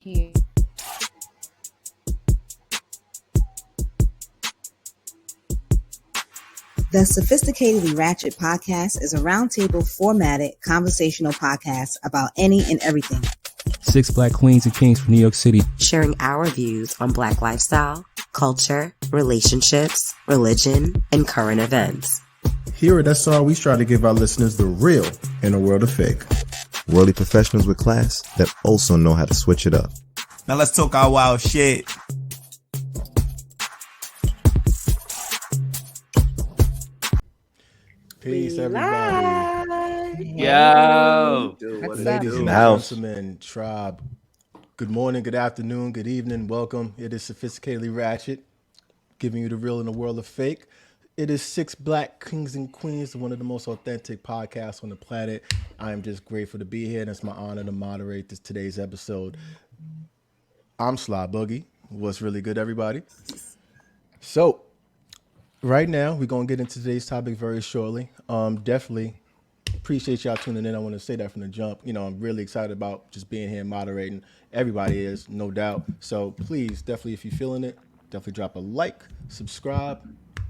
here. The Sophisticatedly Ratchet Podcast is a roundtable formatted conversational podcast about any and everything. 6 Black queens and kings from New York City, sharing our views on Black lifestyle, culture, relationships, religion, and current events. Here at SR, we try to give our listeners the real in a world of fake. Worldly professionals with class that also know how to switch it up. Now let's talk our wild shit. Peace, everybody. Yo, Ladies and gentlemen, tribe. Good morning, good afternoon, good evening. Welcome. It is Sophisticatedly Ratchet, giving you the real in the world of fake. It is 6 Black kings and queens, one of the most authentic podcasts on the planet. I am just grateful to be here, and it's my honor to moderate today's episode. I'm Sly Boogie. What's really good, everybody? So, right now, we're going to get into today's topic very shortly. Definitely appreciate y'all tuning in. I want to say that from the jump. You know, I'm really excited about just being here and moderating. Everybody is, no doubt. So please, definitely, if you're feeling it, definitely drop a like, subscribe,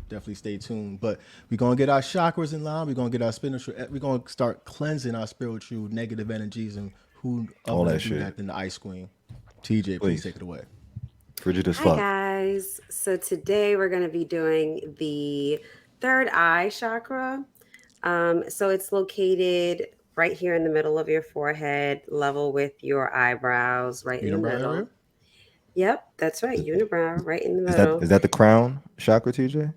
definitely stay tuned. But we're going to get our chakras in line. We're going to get our spiritual, we're going to start cleansing our spiritual negative energies, and who all other that do shit that than the Ice Queen. TJ, please take it away. Frigid as Hi, fuck. guys. So today we're going to be doing the third eye chakra. So it's located right here in the middle of your forehead, level with your eyebrows, right in the middle. Area? Yep, that's right. Unibrow, right in the middle. Is that the crown chakra, TJ?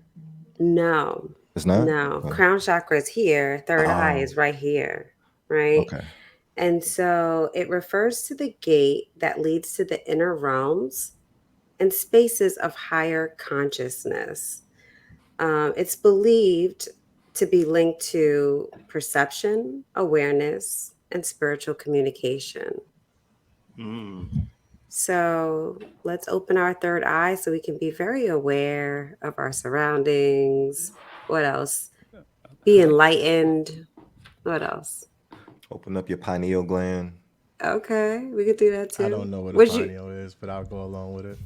No. It's not? No. Oh. Crown chakra is here. Third eye is right here, right? Okay. And so it refers to the gate that leads to the inner realms and spaces of higher consciousness. It's believed to be linked to perception, awareness, and spiritual communication. So let's open our third eye so we can be very aware of our surroundings. What else? Be enlightened. What else? Open up your pineal gland. Okay, we could do that too. I don't know what a pineal is, but I'll go along with it.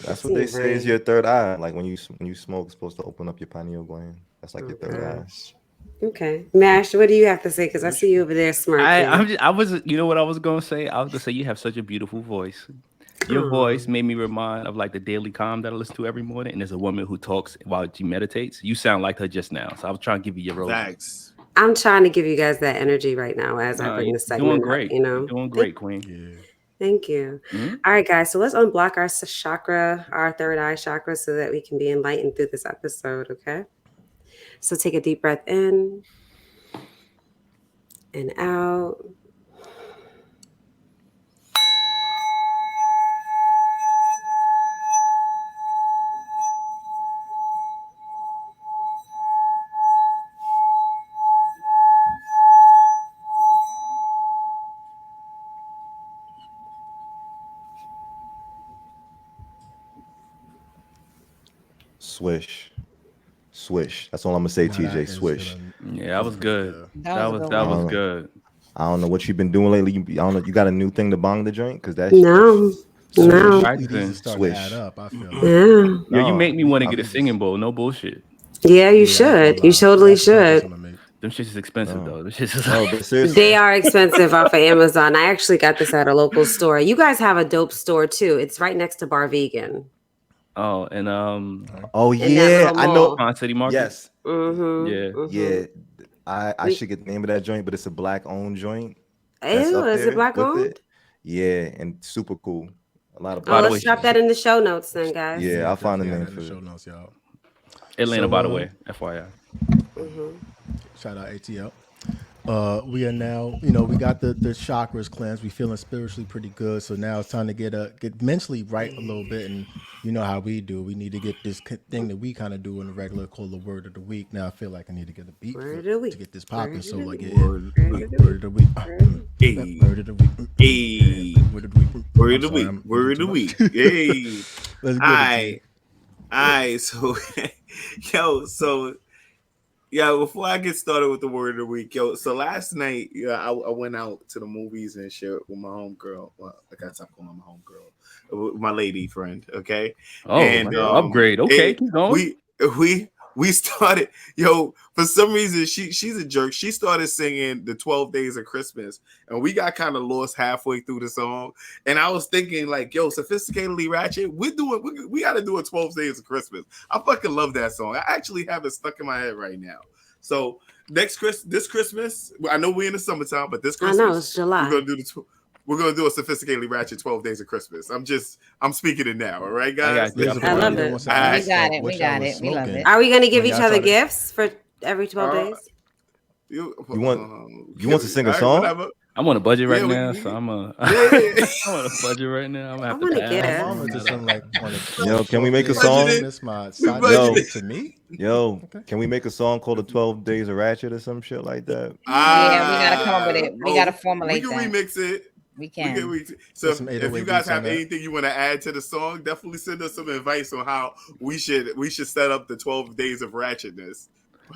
That's what they say is your third eye. Like when you smoke, it's supposed to open up your pineal gland. That's like your third eye. Okay, Mash, what do you have to say? Because I see you over there smirking. You know what I was gonna say? I was gonna say you have such a beautiful voice. Your voice made me remind of like the daily calm that I listen to every morning. And there's a woman who talks while she meditates. You sound like her just now. So I was trying to give you your role. Facts. I'm trying to give you guys that energy right now as I bring this segment doing great. up, you know? You're doing great, Queen. Yeah. Thank you. Mm-hmm. All right, guys. So let's unblock our chakra, our third eye chakra, so that we can be enlightened through this episode, okay? So take a deep breath in and out. Swish. That's all I'm gonna say, TJ. Swish. Yeah, that was good. That was good. I don't know what you've been doing lately. I don't know. You got a new thing to bong the joint? Because that's no. Swish. Up, I feel. Yeah. Yo, you make me want to get a singing bowl. No bullshit. Yeah, you should. You totally should. Them shits is expensive though. Them shits is they are expensive off of Amazon. I actually got this at a local store. You guys have a dope store too. It's right next to Bar Vegan. Oh, and yeah, I know. Pond City Market. Yes. Mm-hmm. Yeah. I should get the name of that joint, but it's a Black-owned joint. Ew, is it Black-owned? Yeah, and super cool. A lot of. Let's drop that in the show notes, then, guys. Yeah, I'll find the name for the show notes, y'all. Atlanta, by the way, FYI. Mm-hmm. Shout out ATL. We are now, we got the chakras cleansed. We feeling spiritually pretty good. So now it's time to get mentally right a little bit. And you know how we do. We need to get this thing that we kind of do in the regular called the word of the week. Now I feel like I need to get a beat to get this popping. So like, word of the week. Word of the week. Word of the week. Word of the week. Word of the week. Hey. Let's get it. All right. So, so Yeah, before I get started with the word of the week, yo. So last night, I went out to the movies and shit with my homegirl. Well, I gotta stop calling her my homegirl, my lady friend. Okay, Oh, and upgrade. Okay, keep going. We started, yo. For some reason, she's a jerk. She started singing the 12 Days of Christmas, and we got kind of lost halfway through the song. And I was thinking, like, yo, Sophisticatedly Ratchet, we got to do a 12 Days of Christmas. I fucking love that song. I actually have it stuck in my head right now. So this Christmas, I know we're in the summertime, but this Christmas, I know it's July. We're gonna do a Sophisticatedly Ratchet 12 Days of Christmas. I'm speaking it now. All right, guys. I love it. We got it. We love it. Are we gonna give each other gifts for every 12 days? You want to sing a song? Whatever. I'm on a budget right now, so I'm on a budget right now. I'm gonna have to pass. Yo, can we make a song? That's my side to me. Yo, can we make a song called the 12 Days of Ratchet or some shit like that? Yeah, we gotta come up with it. We gotta formulate that. We can remix it. We can. So if you guys have anything you want to add to the song, definitely send us some advice on how we should set up the 12 Days of Ratchetness.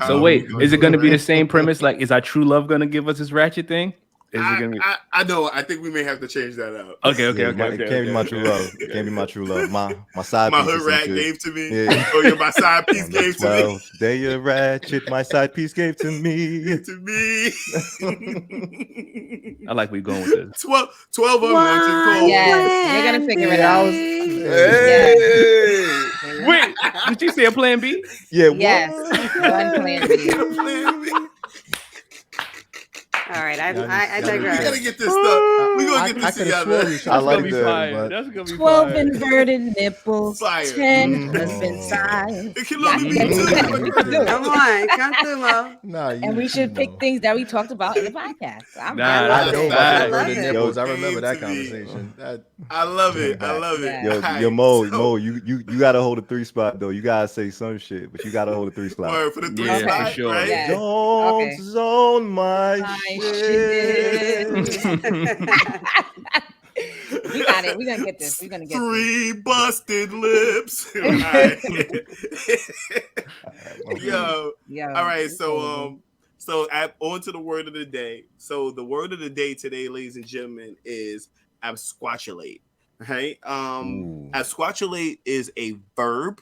So wait, is it going to be the same premise? Like, is our true love going to give us this ratchet thing? I know. I think we may have to change that up. Okay. It can't be my true love. It can't be my true love. My side piece. My hood rat gave to me. Yeah. Oh, yeah, my side piece gave to me. Day of Ratchet, my side piece gave to me. I like where you're going with this. 12 of them. Yes, we're gonna figure it out. Hey. Wait, did you say a plan B? Yeah. Yes. One plan B. All right, I digress. We gotta get this stuff. We gonna get this together. I like that. That's gonna be 12 fire. inverted nipples. Fire. 10 husband size. It can only be two. Come on, come through, Mo. And we should pick things that we talked about in the podcast. I remember that conversation. I love it. I love it. Yo, Mo, you gotta hold a 3 spot though. You gotta say some shit, but you gotta hold a 3 spot. For the 3 spot, for sure. Right? Yes. Don't zone my shit. We got it. We're gonna get this. 3 busted lips. Yo. All right. So on to the word of the day. So the word of the day today, ladies and gentlemen, is absquatulate. Right? Absquatulate is a verb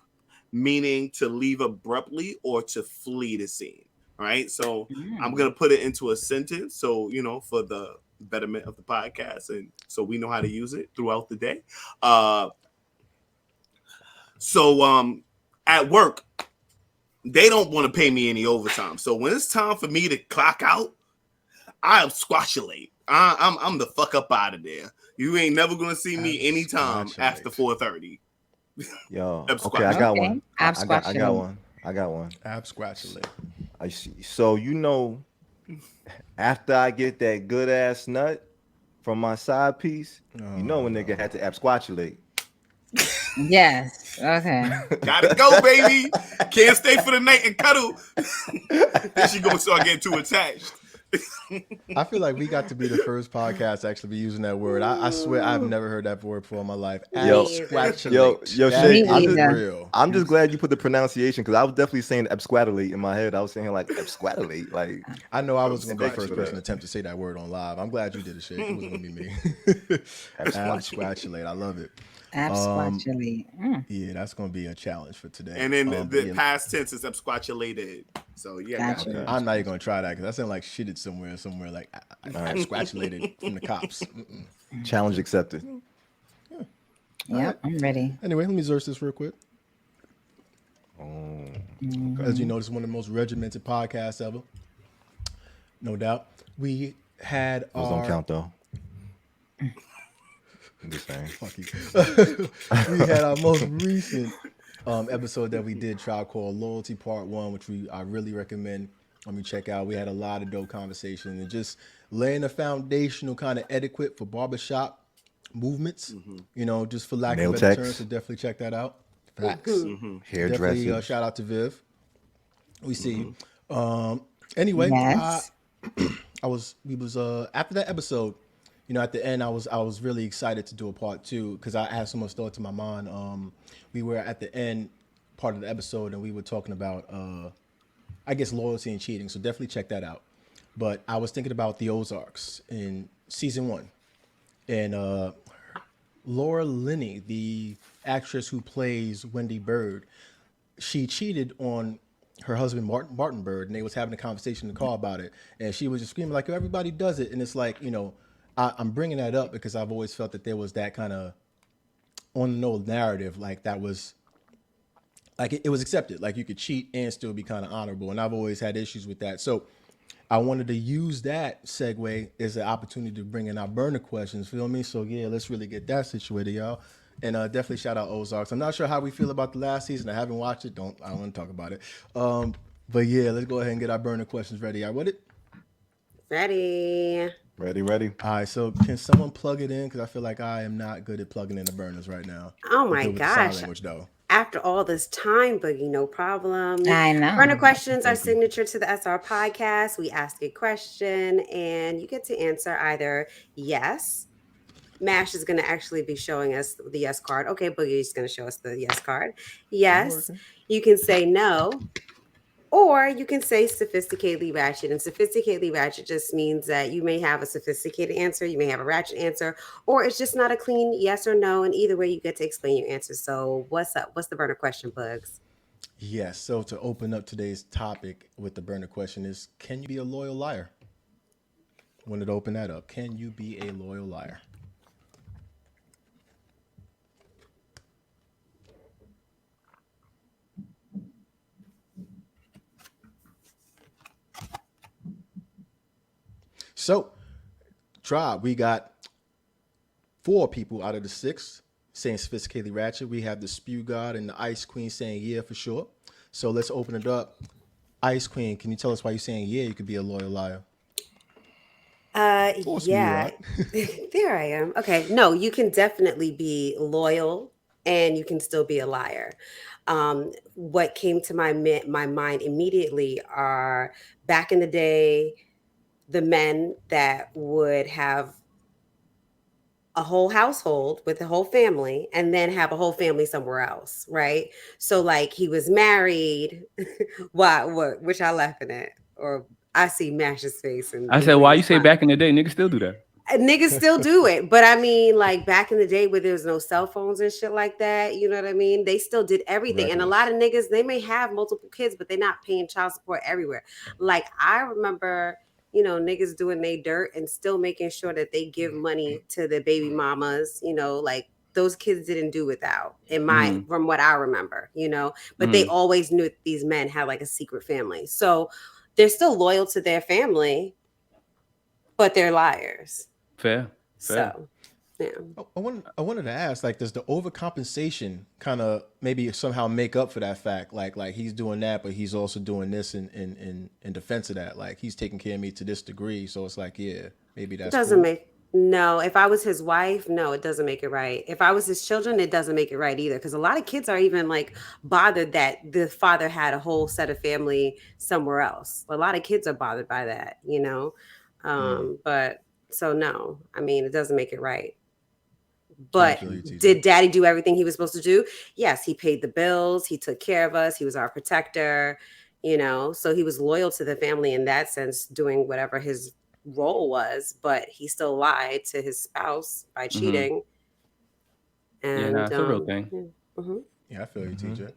meaning to leave abruptly or to flee the scene. All right. So I'm gonna put it into a sentence. So for the betterment of the podcast, and so we know how to use it throughout the day. So at work, they don't want to pay me any overtime. So when it's time for me to clock out, I absquatulate. I'm the fuck up out of there. You ain't never gonna see me anytime after 4:30. Yo, okay, I got one. I got one. Absquatulate. I see. So after I get that good ass nut from my side piece, a nigga had to absquatulate. Yes. Okay. Gotta go, baby. Can't stay for the night and cuddle. Then she gonna start getting too attached. I feel like we got to be the first podcast to actually be using that word. I swear I've never heard that word before in my life. Yo, Shay, I'm just glad you put the pronunciation because I was definitely saying absquatulate in my head. I was saying like absquatulate. Like I know I was gonna be the first person to attempt to say that word on live. I'm glad you did it, Shay. It wasn't gonna be me. Absquatulate. I love it. Absquatulate. Yeah, that's gonna be a challenge for today. And then the past tense is absquatulated. So yeah, gotcha. I'm not even gonna try that because that sounds like shitted somewhere like I absquatulated from the cops. Challenge accepted. Yeah, right. I'm ready. Anyway, let me search this real quick. As you know, this is one of the most regimented podcasts ever. No doubt. We had those don't count though. I'm just saying. Fuck you. We had our most recent episode that we did, Tribe called Loyalty Part 1, which I really recommend you check out. We had a lot of dope conversation and just laying a foundational kind of etiquette for barbershop movements. Just for lack of better terms, so definitely check that out. Facts. Hairdresser. Shout out to Viv. We see you. Anyway, yes. we was after that episode. At the end, I was really excited to do a part 2 because I had so much thought to my mind. We were at the end part of the episode and we were talking about I guess, loyalty and cheating. So definitely check that out. But I was thinking about the Ozarks in season 1. And Laura Linney, the actress who plays Wendy Bird, she cheated on her husband, Martin Bird, and they was having a conversation in the car about it. And she was just screaming like, everybody does it. And it's like, I'm bringing that up because I've always felt that there was that kind of on the nose narrative, like that was like it was accepted, like you could cheat and still be kind of honorable. And I've always had issues with that. So I wanted to use that segue as an opportunity to bring in our burner questions. Feel me? So yeah, let's really get that situated, y'all. And definitely shout out Ozarks. I'm not sure how we feel about the last season. I haven't watched it. I don't want to talk about it. But yeah, let's go ahead and get our burner questions ready. Y'all with it? Ready. Ready. All right. So can someone plug it in? Because I feel like I am not good at plugging in the burners right now. Oh my gosh. Sign language, though. After all this time, Boogie, no problem. I know. Burner questions are signature to the SR podcast. We ask a question and you get to answer either yes. Mash is going to actually be showing us the yes card. Okay, Boogie is going to show us the yes card. Yes. You can say no. Or you can say sophisticatedly ratchet. And sophisticatedly ratchet just means that you may have a sophisticated answer, you may have a ratchet answer, or it's just not a clean yes or no. And either way, you get to explain your answer. So what's up? What's the burner question, Bugs? Yes. So to open up today's topic with the burner question is, can you be a loyal liar? Wanted to open that up. Can you be a loyal liar? So, Tribe, we got 4 people out of the 6 saying sophisticatedly ratchet. We have the Spew God and the Ice Queen saying yeah for sure. So let's open it up. Ice Queen, can you tell us why you're saying yeah, you could be a loyal liar? Yeah, there I am. Okay, no, you can definitely be loyal and you can still be a liar. What came to my mind immediately are back in the day, the men that would have a whole household with a whole family and then have a whole family somewhere else, right? So like he was married. What y'all laughing at? Or I see Mash's face. And I said, why you say back in the day? Niggas still do that. Niggas still do it. But I mean, like back in the day where there was no cell phones and shit like that, you know what I mean? They still did everything. Reckless. And a lot of niggas, they may have multiple kids, but they're not paying child support everywhere. Like I remember, niggas doing they dirt and still making sure that they give money to the baby mamas, like those kids didn't do without from what I remember, but they always knew that these men had like a secret family. So they're still loyal to their family, but they're liars. Fair. So, yeah. I wanted to ask, like, does the overcompensation kind of maybe somehow make up for that fact? Like he's doing that, but he's also doing this in defense of that. Like he's taking care of me to this degree, so it's like, yeah, maybe that's doesn't cool. No. If I was his wife, no, it doesn't make it right. If I was his children, it doesn't make it right either. Because a lot of kids are even like bothered that the father had a whole set of family somewhere else. A lot of kids are bothered by that, But so no, I mean, it doesn't make it right. But did daddy do everything he was supposed to do? Yes, he paid the bills. He took care of us. He was our protector, so he was loyal to the family in that sense, doing whatever his role was, but he still lied to his spouse by cheating. And yeah, it's a real thing. Yeah, I feel you, TJ.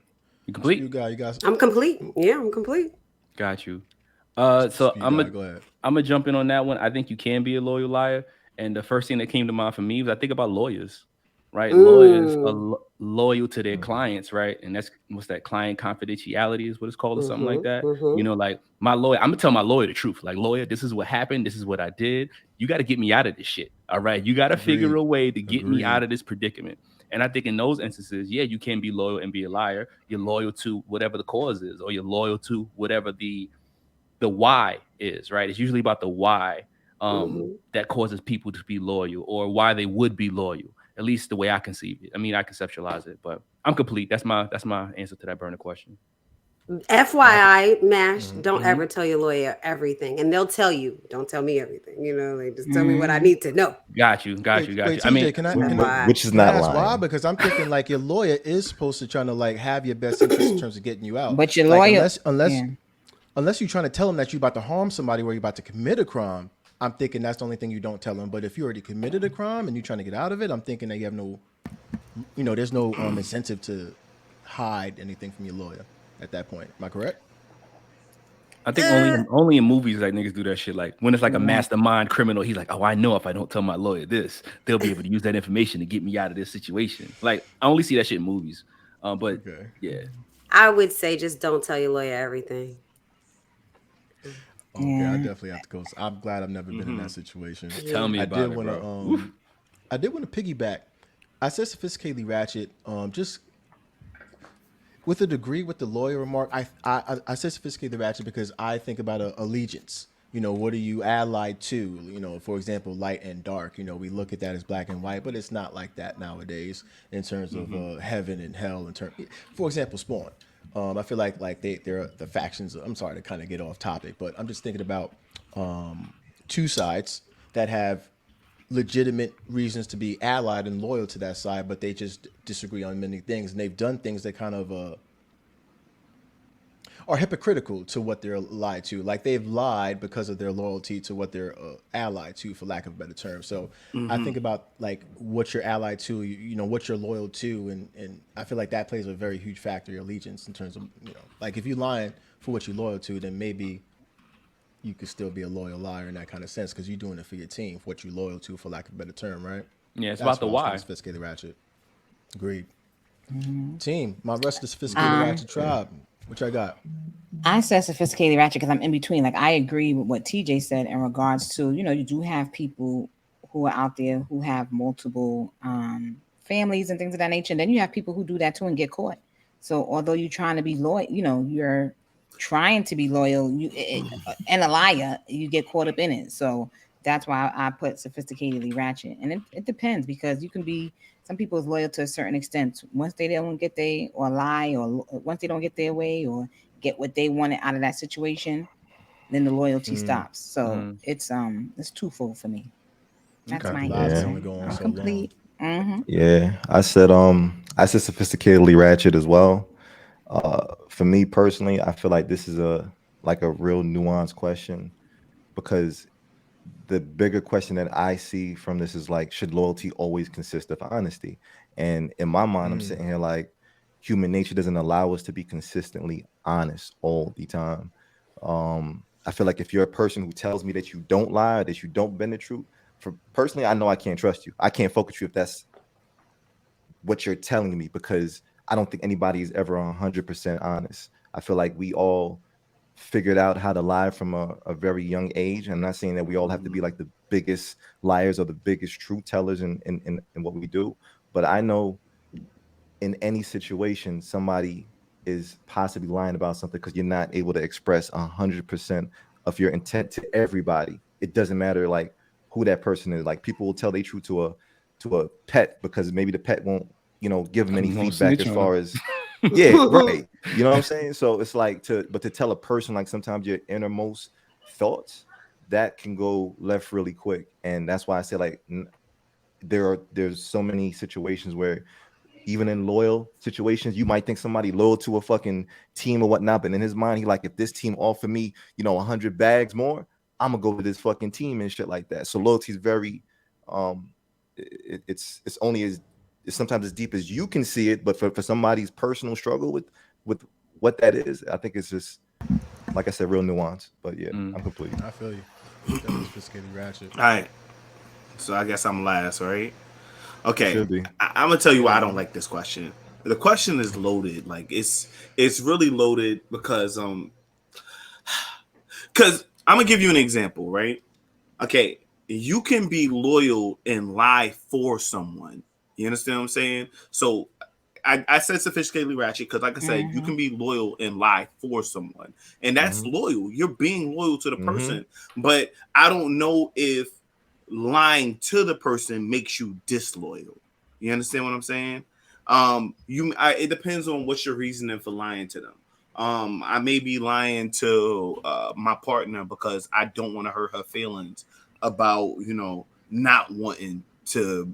You complete? You guys. I'm complete. Yeah, I'm complete. Got you. So I'm gonna jump in on that one. I think you can be a loyal liar. And the first thing that came to mind for me was I think about lawyers, right? Lawyers are loyal to their clients, right? And that's what's that client confidentiality is what it's called or something like that. Like my lawyer, I'm gonna tell my lawyer the truth. Like, lawyer, this is what happened. This is what I did. You got to get me out of this shit. All right. You got to figure a way to get me out of this predicament. And I think in those instances, yeah, you can be loyal and be a liar. You're loyal to whatever the cause is, or you're loyal to whatever the why is, right? It's usually about the why that causes people to be loyal, or why they would be loyal. At least the way I conceive it. I mean, I conceptualize it, but I'm complete. That's my answer to that burner question. FYI, Mash, don't ever tell your lawyer everything, and they'll tell you, don't tell me everything. Like just tell me what I need to know. Got you. TJ, I mean, can I which is not lying. Why? Because I'm thinking like your lawyer is supposed to try to like have your best interest in terms of getting you out. But your lawyer, unless unless you're trying to tell them that you're about to harm somebody or you're about to commit a crime, I'm thinking that's the only thing you don't tell them. But if you already committed a crime and you're trying to get out of it, I'm thinking that you have no, there's no incentive to hide anything from your lawyer at that point. Am I correct? I think only in movies like niggas do that shit. Like when it's like a mastermind criminal, he's like, oh, I know if I don't tell my lawyer this, they'll be able to use that information to get me out of this situation. Like I only see that shit in movies. But yeah, I would say just don't tell your lawyer everything. Okay, I definitely have to go. I'm glad I've never been in that situation. Tell me about it, bro. I did want to piggyback. I said sophisticatedly ratchet. Just with a degree with the lawyer remark, I said sophisticatedly ratchet because I think about allegiance. What are you allied to? For example, light and dark. We look at that as black and white, but it's not like that nowadays in terms of heaven and hell. For example, Spawn. I feel like they're the factions. I'm sorry to kind of get off topic, but I'm just thinking about two sides that have legitimate reasons to be allied and loyal to that side, but they just disagree on many things, and they've done things that kind of are hypocritical to what they're allied to. Like they've lied because of their loyalty to what they're allied to, for lack of a better term. So I think about like what you're allied to, what you're loyal to, and I feel like that plays a very huge factor, your allegiance, in terms of like if you're lying for what you're loyal to, then maybe you could still be a loyal liar in that kind of sense because you're doing it for your team, for what you're loyal to, for lack of a better term, right? Yeah, it's about the why. Sophisticated Ratchet. Agreed. Team, my rest of the Sophisticated Ratchet tribe. Which I got. I said sophisticated ratchet because I'm in between. Like I agree with what TJ said in regards to, you do have people who are out there who have multiple families and things of that nature. And then you have people who do that too and get caught. So although you're trying to be loyal, you're trying to be loyal and a liar, you get caught up in it. So that's why I put sophisticatedly ratchet. And it depends because you can be, some people is loyal to a certain extent. Once they don't get or lie, or once they don't get their way or get what they wanted out of that situation, then the loyalty stops. So it's twofold for me. That's my answer. I'm complete. Yeah, I said sophisticatedly ratchet as well. For me personally, I feel like this is a real nuanced question because the bigger question that I see from this is like, should loyalty always consist of honesty? And in my mind, I'm sitting here like, human nature doesn't allow us to be consistently honest all the time. I feel like if you're a person who tells me that you don't lie, that you don't bend the truth, personally, I know I can't trust you. I can't fuck with you if that's what you're telling me, because I don't think anybody is ever 100% honest. I feel like we all figured out how to lie from a very young age. I'm not saying that we all have to be like the biggest liars or the biggest truth tellers in what we do, but I know in any situation somebody is possibly lying about something because you're not able to express 100% of your intent to everybody. It doesn't matter like who that person is. Like people will tell their truth to a pet because maybe the pet won't give them any feedback as far as yeah, right. You know what I'm saying? So it's like to tell a person like sometimes your innermost thoughts, that can go left really quick. And that's why I say like there's so many situations where even in loyal situations, you might think somebody loyal to a fucking team or whatnot, but in his mind, he like, if this team offer me, 100 bags more, I'm gonna go with this fucking team and shit like that. So loyalty is very it's only as it's sometimes as deep as you can see it, but for somebody's personal struggle with what that is, I think it's just, like I said, real nuance. But yeah, I'm complete. I feel you. That was sophisticated ratchet. All right, so I guess I'm last, right? Okay, I'm gonna tell you why I don't like this question. The question is loaded. Like it's really loaded because I'm gonna give you an example, right? Okay, you can be loyal and lie for someone. You understand what I'm saying? So I said sophisticatedly ratchet because, like I said, you can be loyal and lie for someone, and that's loyal. You're being loyal to the person, but I don't know if lying to the person makes you disloyal. You understand what I'm saying? It depends on what's your reasoning for lying to them. I may be lying to my partner because I don't want to hurt her feelings about not wanting you're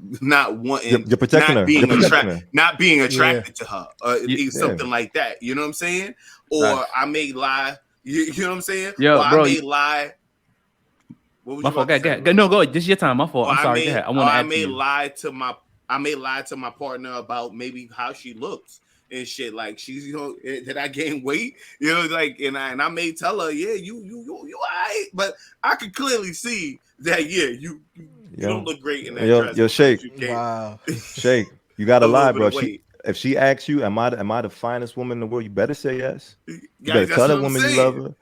protecting her, not being attracted to her, something like that. You know what I'm saying? Or I may lie You know what I'm saying? Yo, bro, I may lie. What was my you fault. about to say, bro? No, go ahead. This is your time. My fault. Or I'm sorry. Go ahead. I want to add to you. I may lie to my partner about maybe how she looks and shit. Like she's, did I gain weight? Like, and I may tell her, yeah, you all right, but I could clearly see that, yeah, you don't look great in that dress. Yo, Shake. Wow. Shake, you gotta lie, bro. If she asks you, am I the finest woman in the world? You better say yes. You better tell that woman you love her.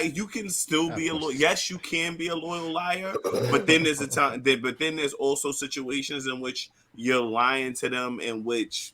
You can still be a loyal. Yes, you can be a loyal liar, but then there's but then there's also situations in which you're lying to them, in which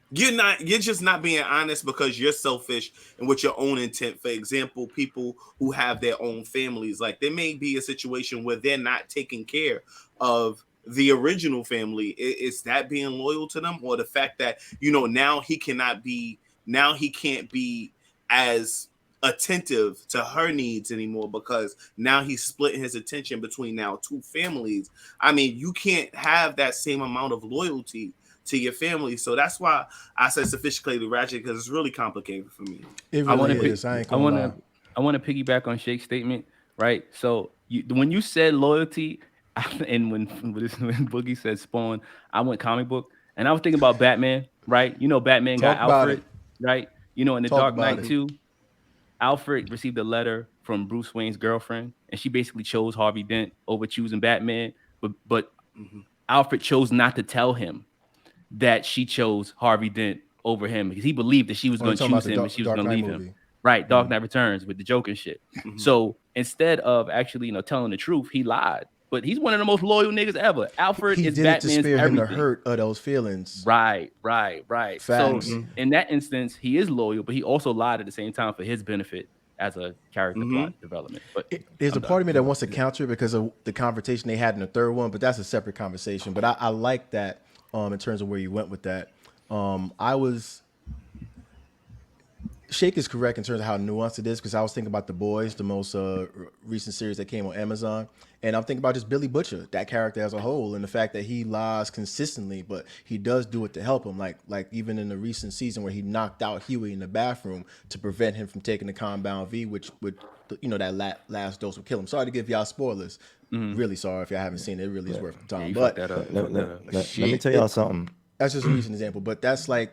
you're just not being honest because you're selfish and with your own intent. For example, people who have their own families, like there may be a situation where they're not taking care of the original family. Is that being loyal to them, or the fact that now he can't be as attentive to her needs anymore because now he's splitting his attention between now two families? I mean, you can't have that same amount of loyalty to your family. So that's why I said sophisticatedly ratchet, because it's really complicated for me. It really is. I want to piggyback on Shake's statement, right? So when you said loyalty, and when Boogie said Spawn, I went comic book, and I was thinking about Batman, right? Batman got Alfred, right? In the Dark Knight too, Alfred received a letter from Bruce Wayne's girlfriend, and she basically chose Harvey Dent over choosing Batman. But Alfred chose not to tell him that she chose Harvey Dent over him because he believed that she was going to choose him and she was going to leave him. Right, Dark Knight Returns with the Joker and shit. So instead of actually, telling the truth, he lied. But he's one of the most loyal niggas ever. Alfred is Batman's everything. He did it to spare him the hurt of those feelings. Right. Facts. So in that instance, he is loyal, but he also lied at the same time for his benefit as a character plot development. But there's a part of me that wants to counter it because of the conversation they had in the third one, but that's a separate conversation. But I like that in terms of where you went with that. Shake is correct in terms of how nuanced it is, because I was thinking about The Boys, the most recent series that came on Amazon, and I'm thinking about just Billy Butcher, that character as a whole, and the fact that he lies consistently, but he does do it to help him. Like even in the recent season where he knocked out Huey in the bathroom to prevent him from taking the Compound V, which would that last dose would kill him. Sorry to give y'all spoilers. Really sorry if y'all haven't seen it. It really is worth the time. But let me tell y'all something. That's just a recent example, but that's like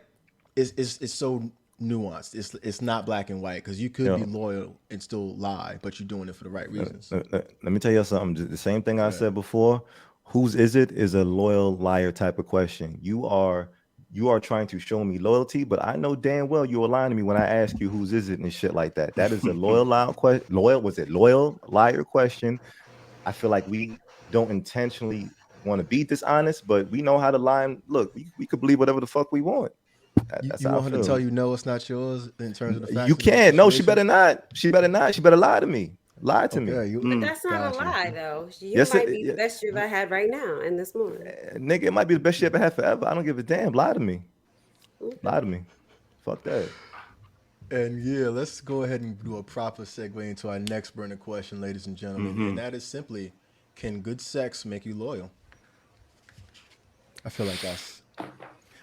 it's so nuanced. It's not black and white, because you could be loyal and still lie, but you're doing it for the right reasons. Let me tell you something. The same thing I said before. Whose is it is a loyal liar type of question. You are trying to show me loyalty, but I know damn well you are lying to me when I ask you whose is it and shit like that. That is a loyal liar question. I feel like we don't intentionally want to be dishonest, but we know how to lie. Look, we could believe whatever the fuck we want. You want her to tell you no, it's not yours in terms of the facts? You can't. No, she better not. She better lie to me. Lie to me. But that's not a lie, though. You might be the best you've ever had right now and this morning. Nigga, it might be the best you ever had forever. I don't give a damn. Lie to me. Lie to me. Fuck that. And let's go ahead and do a proper segue into our next burning question, ladies and gentlemen. And that is simply, can good sex make you loyal? I feel like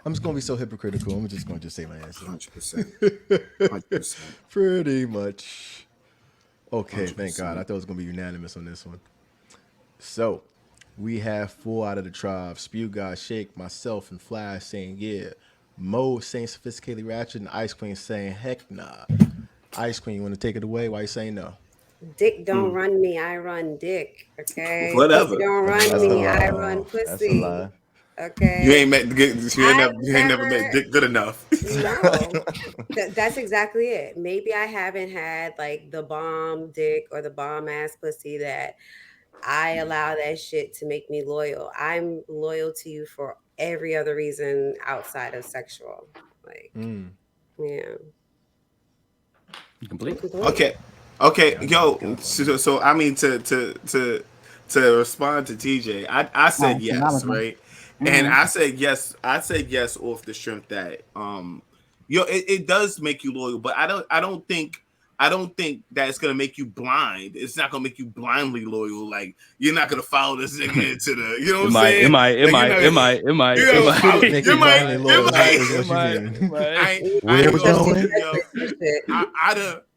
I'm just going to be so hypocritical. I'm just going to say my answer. 100%. Pretty much. Okay, 100%. Thank God. I thought it was going to be unanimous on this one. So, we have 4 out of the tribe. Spew God, Shake, myself, and Flash saying, yeah. Mo saying sophisticatedly ratchet, and Ice Queen saying, heck nah. Ice Queen, you want to take it away? Why you saying no? Dick don't run me, I run dick. Okay? Whatever. Pussy don't run me, I run pussy. Okay. You ain't never met dick good enough. No. That's exactly it. Maybe I haven't had like the bomb dick or the bomb ass pussy that I allow that shit to make me loyal. I'm loyal to you for every other reason outside of sexual. Like, yeah. You complete? Okay. Yo. So I mean to respond to TJ, I said yes, right? And I said yes off the strength that it does make you loyal, but I don't think I don't think that it's gonna make you blind. It's not gonna make you blindly loyal. Like you're not gonna follow this nigga into the. You know what I'm saying? Am I? You Where was going?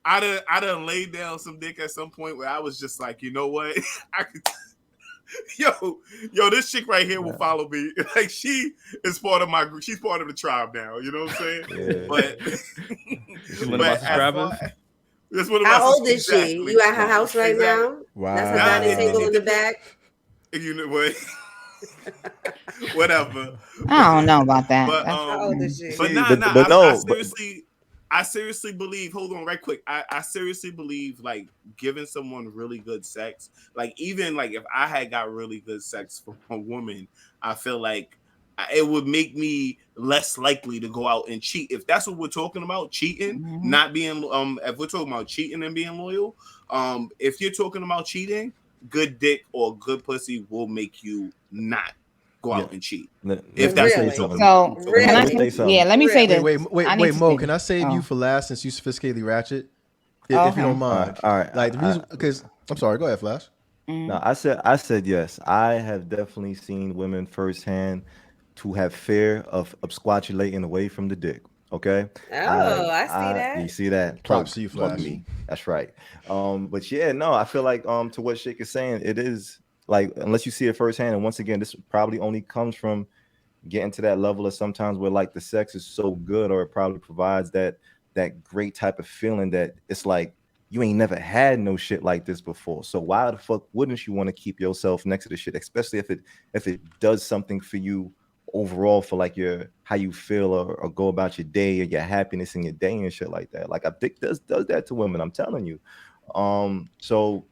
I done laid down some dick at some point where I was just like, you know what? I could. Yo, this chick right here will follow me. Like she's part of the tribe now. You know what I'm saying? Yeah. But how old is she? You at her house right now? Wow. That's her dining table in the back. You know what? Whatever. I don't know about that. But, how old is she? But I seriously believe. Hold on, right quick. I seriously believe like giving someone really good sex, like even like if I had got really good sex from a woman, I feel like it would make me less likely to go out and cheat. If that's what we're talking about, cheating, not being if we're talking about cheating and being loyal, if you're talking about cheating, good dick or good pussy will make you not go out and cheat. If that's what you're talking about. Let me say this. Wait, Mo, can I save you for last since you sophisticatedly ratchet? If you don't mind. All right. Like the reason, because I'm sorry, go ahead, Flash. No, I said yes. I have definitely seen women firsthand to have fear of absquatulating away from the dick. Okay. I see that. You see that? Props to you, Flash. Me. That's right. But yeah, no, I feel like to what Shake is saying, it is like unless you see it firsthand, and once again, this probably only comes from getting to that level of sometimes where like the sex is so good, or it probably provides that great type of feeling that it's like you ain't never had no shit like this before. So why the fuck wouldn't you want to keep yourself next to the shit, especially if it does something for you overall, for like how you feel or go about your day or your happiness in your day and shit like that. Like I think does that to women, I'm telling you. So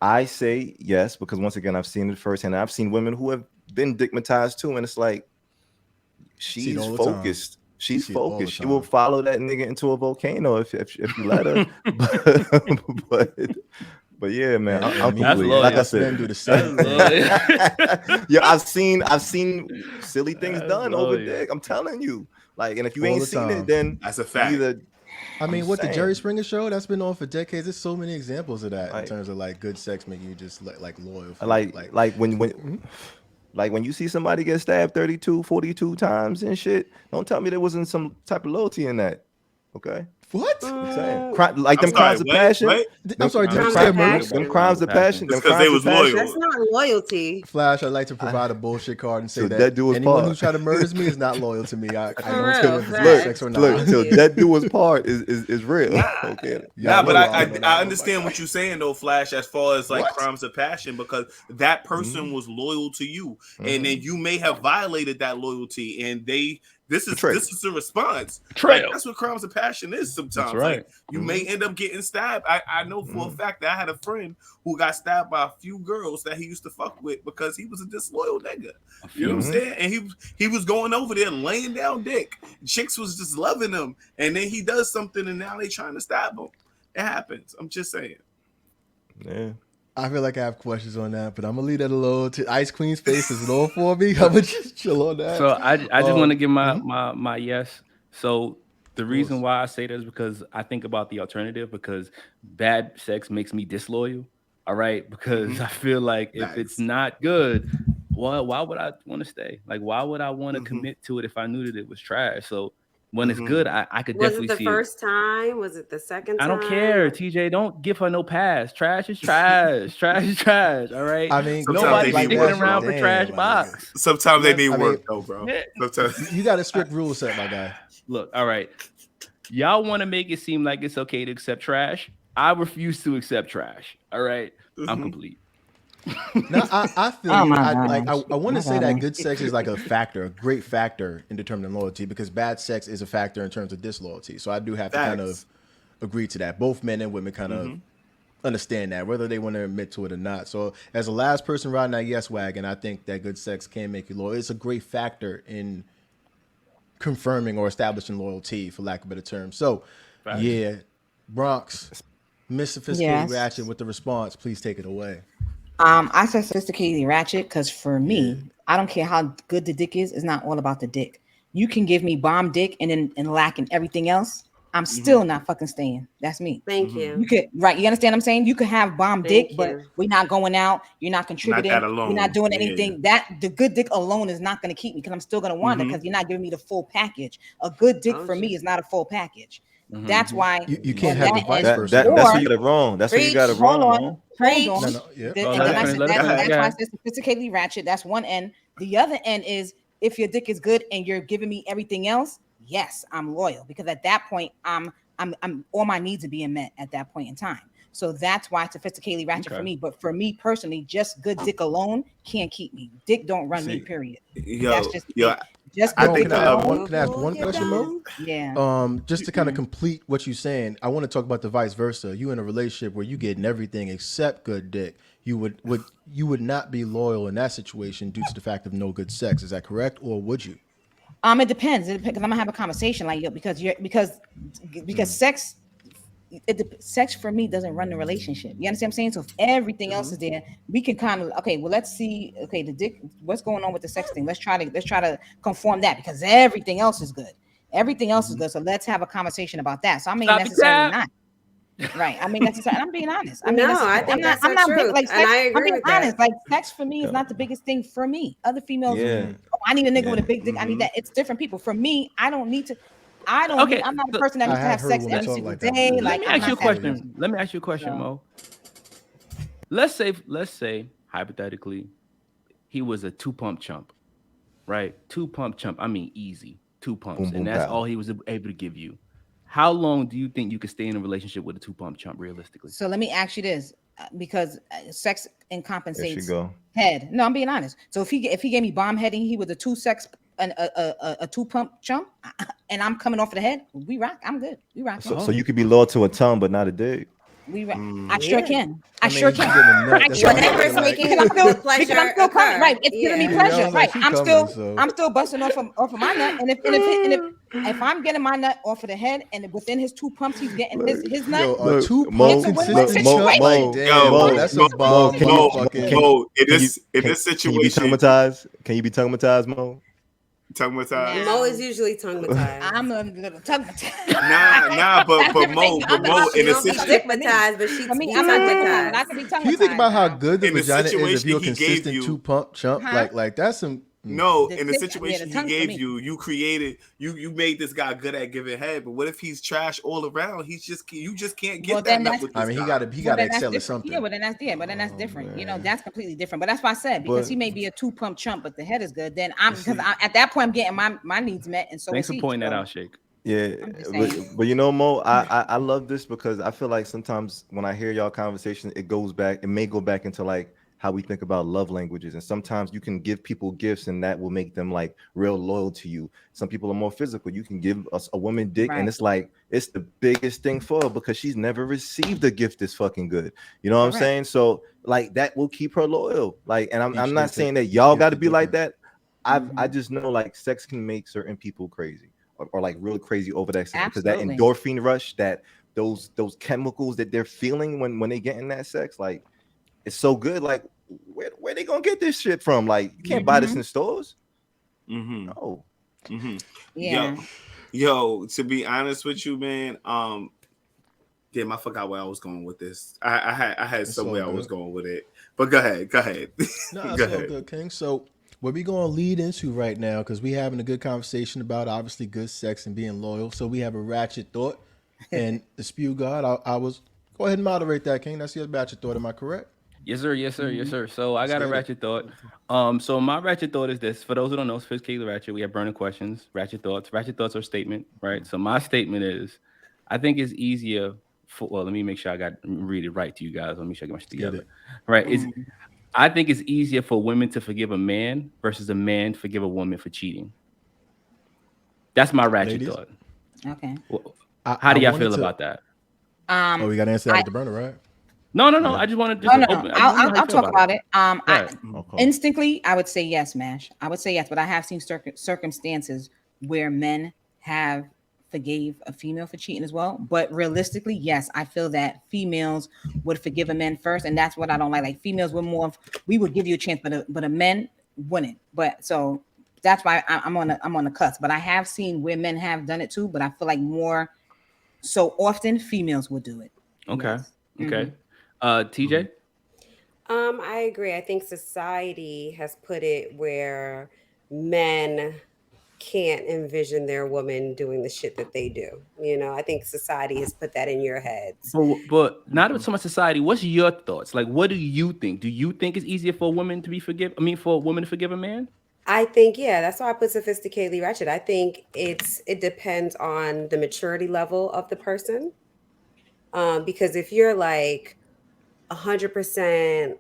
I say yes, because once again, I've seen it firsthand. I've seen women who have been dickmatized too, and it's like she's focused. She's focused. She will follow that nigga into a volcano if you let her. But yeah, man, I'm like I said, do the same. Yeah, I've seen silly things done over dick. I'm telling you, like, and if you ain't seen it, then that's a fact. I mean, what the Jerry Springer show that's been on for decades. There's so many examples of that in terms of like good sex making you just like loyal. Like when you see somebody get stabbed 32, 42 times and shit, don't tell me there wasn't some type of loyalty in that. Okay. What? Like them crimes of passion. I'm sorry, them crimes of passion. Because they was loyal. That's not loyalty. Flash, I'd like to provide a bullshit card and say that dude was anyone part. who tried to murder me is not loyal to me. I don't care if it's sex or not. Look, so that dude was part is real. Okay. But I understand what you're saying though, Flash, as far as like crimes of passion, because that person was loyal to you, and then you may have violated that loyalty, and this is a response. Like, that's what crimes of passion is sometimes. Right. Like you may end up getting stabbed. I know for a fact that I had a friend who got stabbed by a few girls that he used to fuck with because he was a disloyal nigga. You know what I'm saying? And he was going over there laying down dick. Chicks was just loving him. And then he does something and now they trying to stab him. It happens. I'm just saying. Yeah. I feel like I have questions on that, but I'm gonna leave that alone. Ice Queen's face is low for me. I'm gonna just chill on that. So I just want to give my yes. So the reason why I say that is because I think about the alternative, because bad sex makes me disloyal. All right, because I feel like if it's not good, why would I want to stay? Like, why would I want to commit to it if I knew that it was trash? So when it's good, I could definitely see it. Was it the first time? Was it the second time? I don't care, TJ. Don't give her no pass. Trash is trash. Trash is trash. All right. I mean, nobody's sticking around for trash box. Sometimes they need work, though, bro. Sometimes you got a strict rule set, my guy. Look, all right. Y'all want to make it seem like it's okay to accept trash. I refuse to accept trash. All right. I'm complete. No, I feel I want to say that good sex is like a great factor in determining loyalty, because bad sex is a factor in terms of disloyalty. So I do have to kind of agree to that. Both men and women kind of understand that, whether they want to admit to it or not. So as the last person riding that yes wagon, I think that good sex can make you loyal. It's a great factor in confirming or establishing loyalty, for lack of a better term. So yeah, Bronx, Miss Sophisticatedly Ratchet with the response. Please take it away. I said sophisticatedly ratchet because for me, I don't care how good the dick is. It's not all about the dick. You can give me bomb dick and lack in everything else. I'm still not fucking staying. That's me. Thank you. You could, right? You understand what I'm saying? You could have bomb dick, but we're not going out. You're not contributing. You're not doing anything. That the good dick alone is not going to keep me because I'm still going to want it because you're not giving me the full package. A good dick for me is not a full package. That's why you can't have the vice versa. That's where you got it wrong. That's where you got it wrong. Hold on. Yeah. That's why I said sophisticatedly ratchet. That's one end. The other end is if your dick is good and you're giving me everything else, yes, I'm loyal because at that point I'm all my needs are being met at that point in time. So that's why sophisticatedly ratchet for me. But for me personally, just good dick alone can't keep me. Dick don't run me. Period. That's just I think can I ask one question, Mo? Yeah. Just to kind of complete what you're saying, I want to talk about the vice versa. You in a relationship where you getting everything except good dick. You would not be loyal in that situation due to the fact of no good sex. Is that correct, or would you? It depends. Because I'm gonna have a conversation like you because sex. Sex for me doesn't run the relationship. You understand what I'm saying? So if everything else is there, we can kind of let's see. Okay, the dick. What's going on with the sex thing? Let's try to conform that because everything else is good. Everything else is good. So let's have a conversation about that. So I mean, necessarily not. Right. I mean, necessarily. I'm being honest. I mean, I think that's I'm not true. big like sex. And I agree I'm being with honest. that. Like sex for me is not the biggest thing for me. Other females, I need a nigga with a big dick. I need that. It's different people. For me, I don't need to. I'm not a person that needs to have sex every single day. Let me ask you a question. Let me ask you a question, Mo. Let's say hypothetically, he was a 2-pump chump, right? 2-pump chump. I mean, easy 2 pumps, and that's all he was able to give you. How long do you think you could stay in a relationship with a 2-pump chump realistically? So let me ask you this, because sex compensates go. head. No, I'm being honest. So if he gave me bomb head and he was a 2-pump chump, and I'm coming off of the head, we rock. I'm good. We rock. So you could be loyal to a tongue, but not a dick. I sure can. I mean, sure can. Because I'm still coming. Right. It's giving me pleasure. Right. I'm still busting off of my nut. And if I'm getting my nut off of the head and within his 2 pumps he's getting his nut. Yo, a 2-pump consistent chump, like damn, that's a bomb. In this situation, can you be tongue-matized, Mo? Tongue-matized. Mo is usually tongue-matized. I'm a little tongue-matized. Nah, but Mo, in a situation, stigmatized, but she's tongue-matized. I can be tongue-matized. Can you think about how good the vagina is if you're a he gave consistent you- 2-pump chump? Like that's some. No, The in the dick- situation yeah, the he tongue for gave me. you created you made this guy good at giving head. But what if he's trash all around? You just can't get Well, that then nut that's- with this I mean, he guy. got to excel at different. something. Yeah, but then that's different. You know, that's completely different. But that's why I said because he may be a 2-pump chump, but the head is good. Then at that point I'm getting my needs met, and so Thanks for pointing that out, Shake. Yeah, but you know, Mo, I love this because I feel like sometimes when I hear y'all conversation, it may go back into like how we think about love languages, and sometimes you can give people gifts and that will make them like real loyal to you. Some people are more physical. You can give us a woman dick and it's like it's the biggest thing for her because she's never received a gift this fucking good. You know what I'm saying? So like that will keep her loyal. Like, and I'm not saying that y'all got to be like that. I just know like sex can make certain people crazy or like really crazy over that sex because that endorphin rush, that those chemicals that they're feeling when they get in that sex, like it's so good. Like where they gonna get this shit from? Like you can't buy this in stores. No. Yeah. Yo, to be honest with you, man, damn, I forgot where I was going with this. I had somewhere I was going with it. But go ahead. No, it's all good, King. So what we gonna lead into right now, because we having a good conversation about obviously good sex and being loyal. So we have a ratchet thought and the spew God. I was go ahead and moderate that, King. That's your ratchet thought. Am I correct? Yes, sir. So I got a ratchet thought. So my ratchet thought is this. For those who don't know, Sophisticatedly Ratchet, we have burning questions, ratchet thoughts. Ratchet thoughts are statement, right? So my statement is, I think it's easier for, well, let me make sure I read it right to you guys. Let me check my shit together. Right. I think it's easier for women to forgive a man versus a man forgive a woman for cheating. That's my ratchet thought. Okay. Well, how do y'all feel about that? We got to answer that with the burner, right? No. I just want to open. I'll talk about it. Instinctively, I would say yes, Mash. I would say yes, but I have seen circumstances where men have forgave a female for cheating as well. But realistically, yes, I feel that females would forgive a man first, and that's what I don't like. Like females were more of, we would give you a chance, but a men wouldn't. But so that's why I'm on the cusp. But I have seen where men have done it too. But I feel like more So often females will do it. Okay. Yes. Okay. TJ? I agree. I think society has put it where men can't envision their woman doing the shit that they do. I think society has put that in your heads. But not so much society. What's your thoughts? Like, what do you think? Do you think it's easier for a woman to for a woman to forgive a man? I think, yeah, that's why I put sophisticatedly ratchet. I think it depends on the maturity level of the person. Because if you're like 100%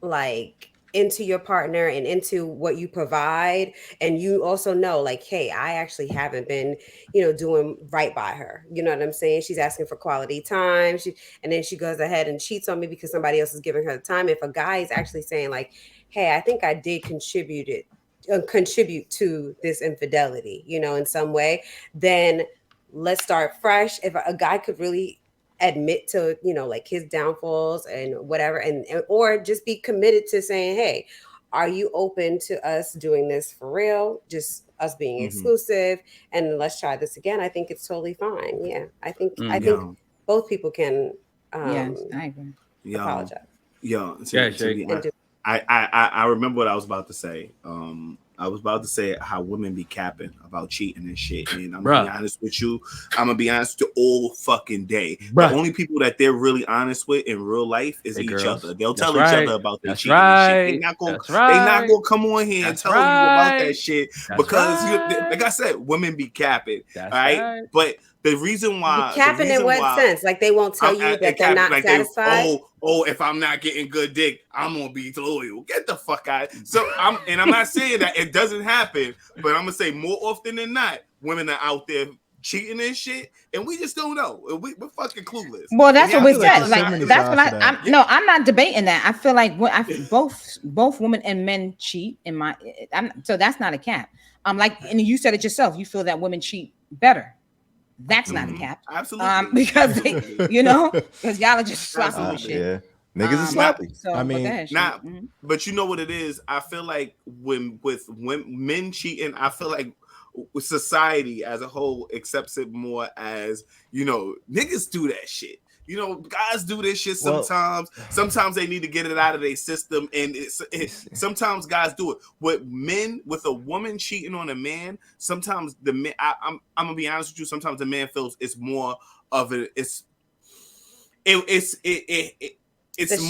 like into your partner and into what you provide, and you also know like, hey, I actually haven't been doing right by her, you know what I'm saying? She's asking for quality time, and then she goes ahead and cheats on me because somebody else is giving her the time. If a guy is actually saying like, hey, I think I did contribute to this infidelity in some way, then let's start fresh. If a guy could really admit to like his downfalls and whatever, and or just be committed to saying, hey, are you open to us doing this for real, just us being exclusive, and let's try this again. I think it's totally fine. Yeah, I think both people can yes, I agree. apologize. I remember what I was about to say. I was about to say how women be capping about cheating and shit. And I'm gonna be honest with you. I'm gonna be honest to all fucking day. The only people that they're really honest with in real life is each other. They'll tell each other about their cheating and shit. They're not gonna come on here and tell you about that shit because like I said, women be capping. All right. But the reason why capping in what sense? Like they won't tell you that they're not satisfied. If I'm not getting good dick, I'm gonna be loyal. Get the fuck out. So I'm not saying that it doesn't happen, but I'm gonna say more often than not, women are out there cheating and shit, and we just don't know. We're fucking clueless. Well, that's what we said. Like that's what I'm not debating that. I feel like both women and men cheat so that's not a cap. And you said it yourself. You feel that women cheat better. That's not a cap. Absolutely. Because because y'all are just sloppy with shit. Yeah. Niggas is sloppy. But you know what it is? I feel like when men cheating, I feel like society as a whole accepts it more as, niggas do that shit. Guys do this shit sometimes. Sometimes they need to get it out of their system, and sometimes guys do it. With a woman cheating on a man, sometimes the man. I'm gonna be honest with you. Sometimes the man feels it's more of a. It's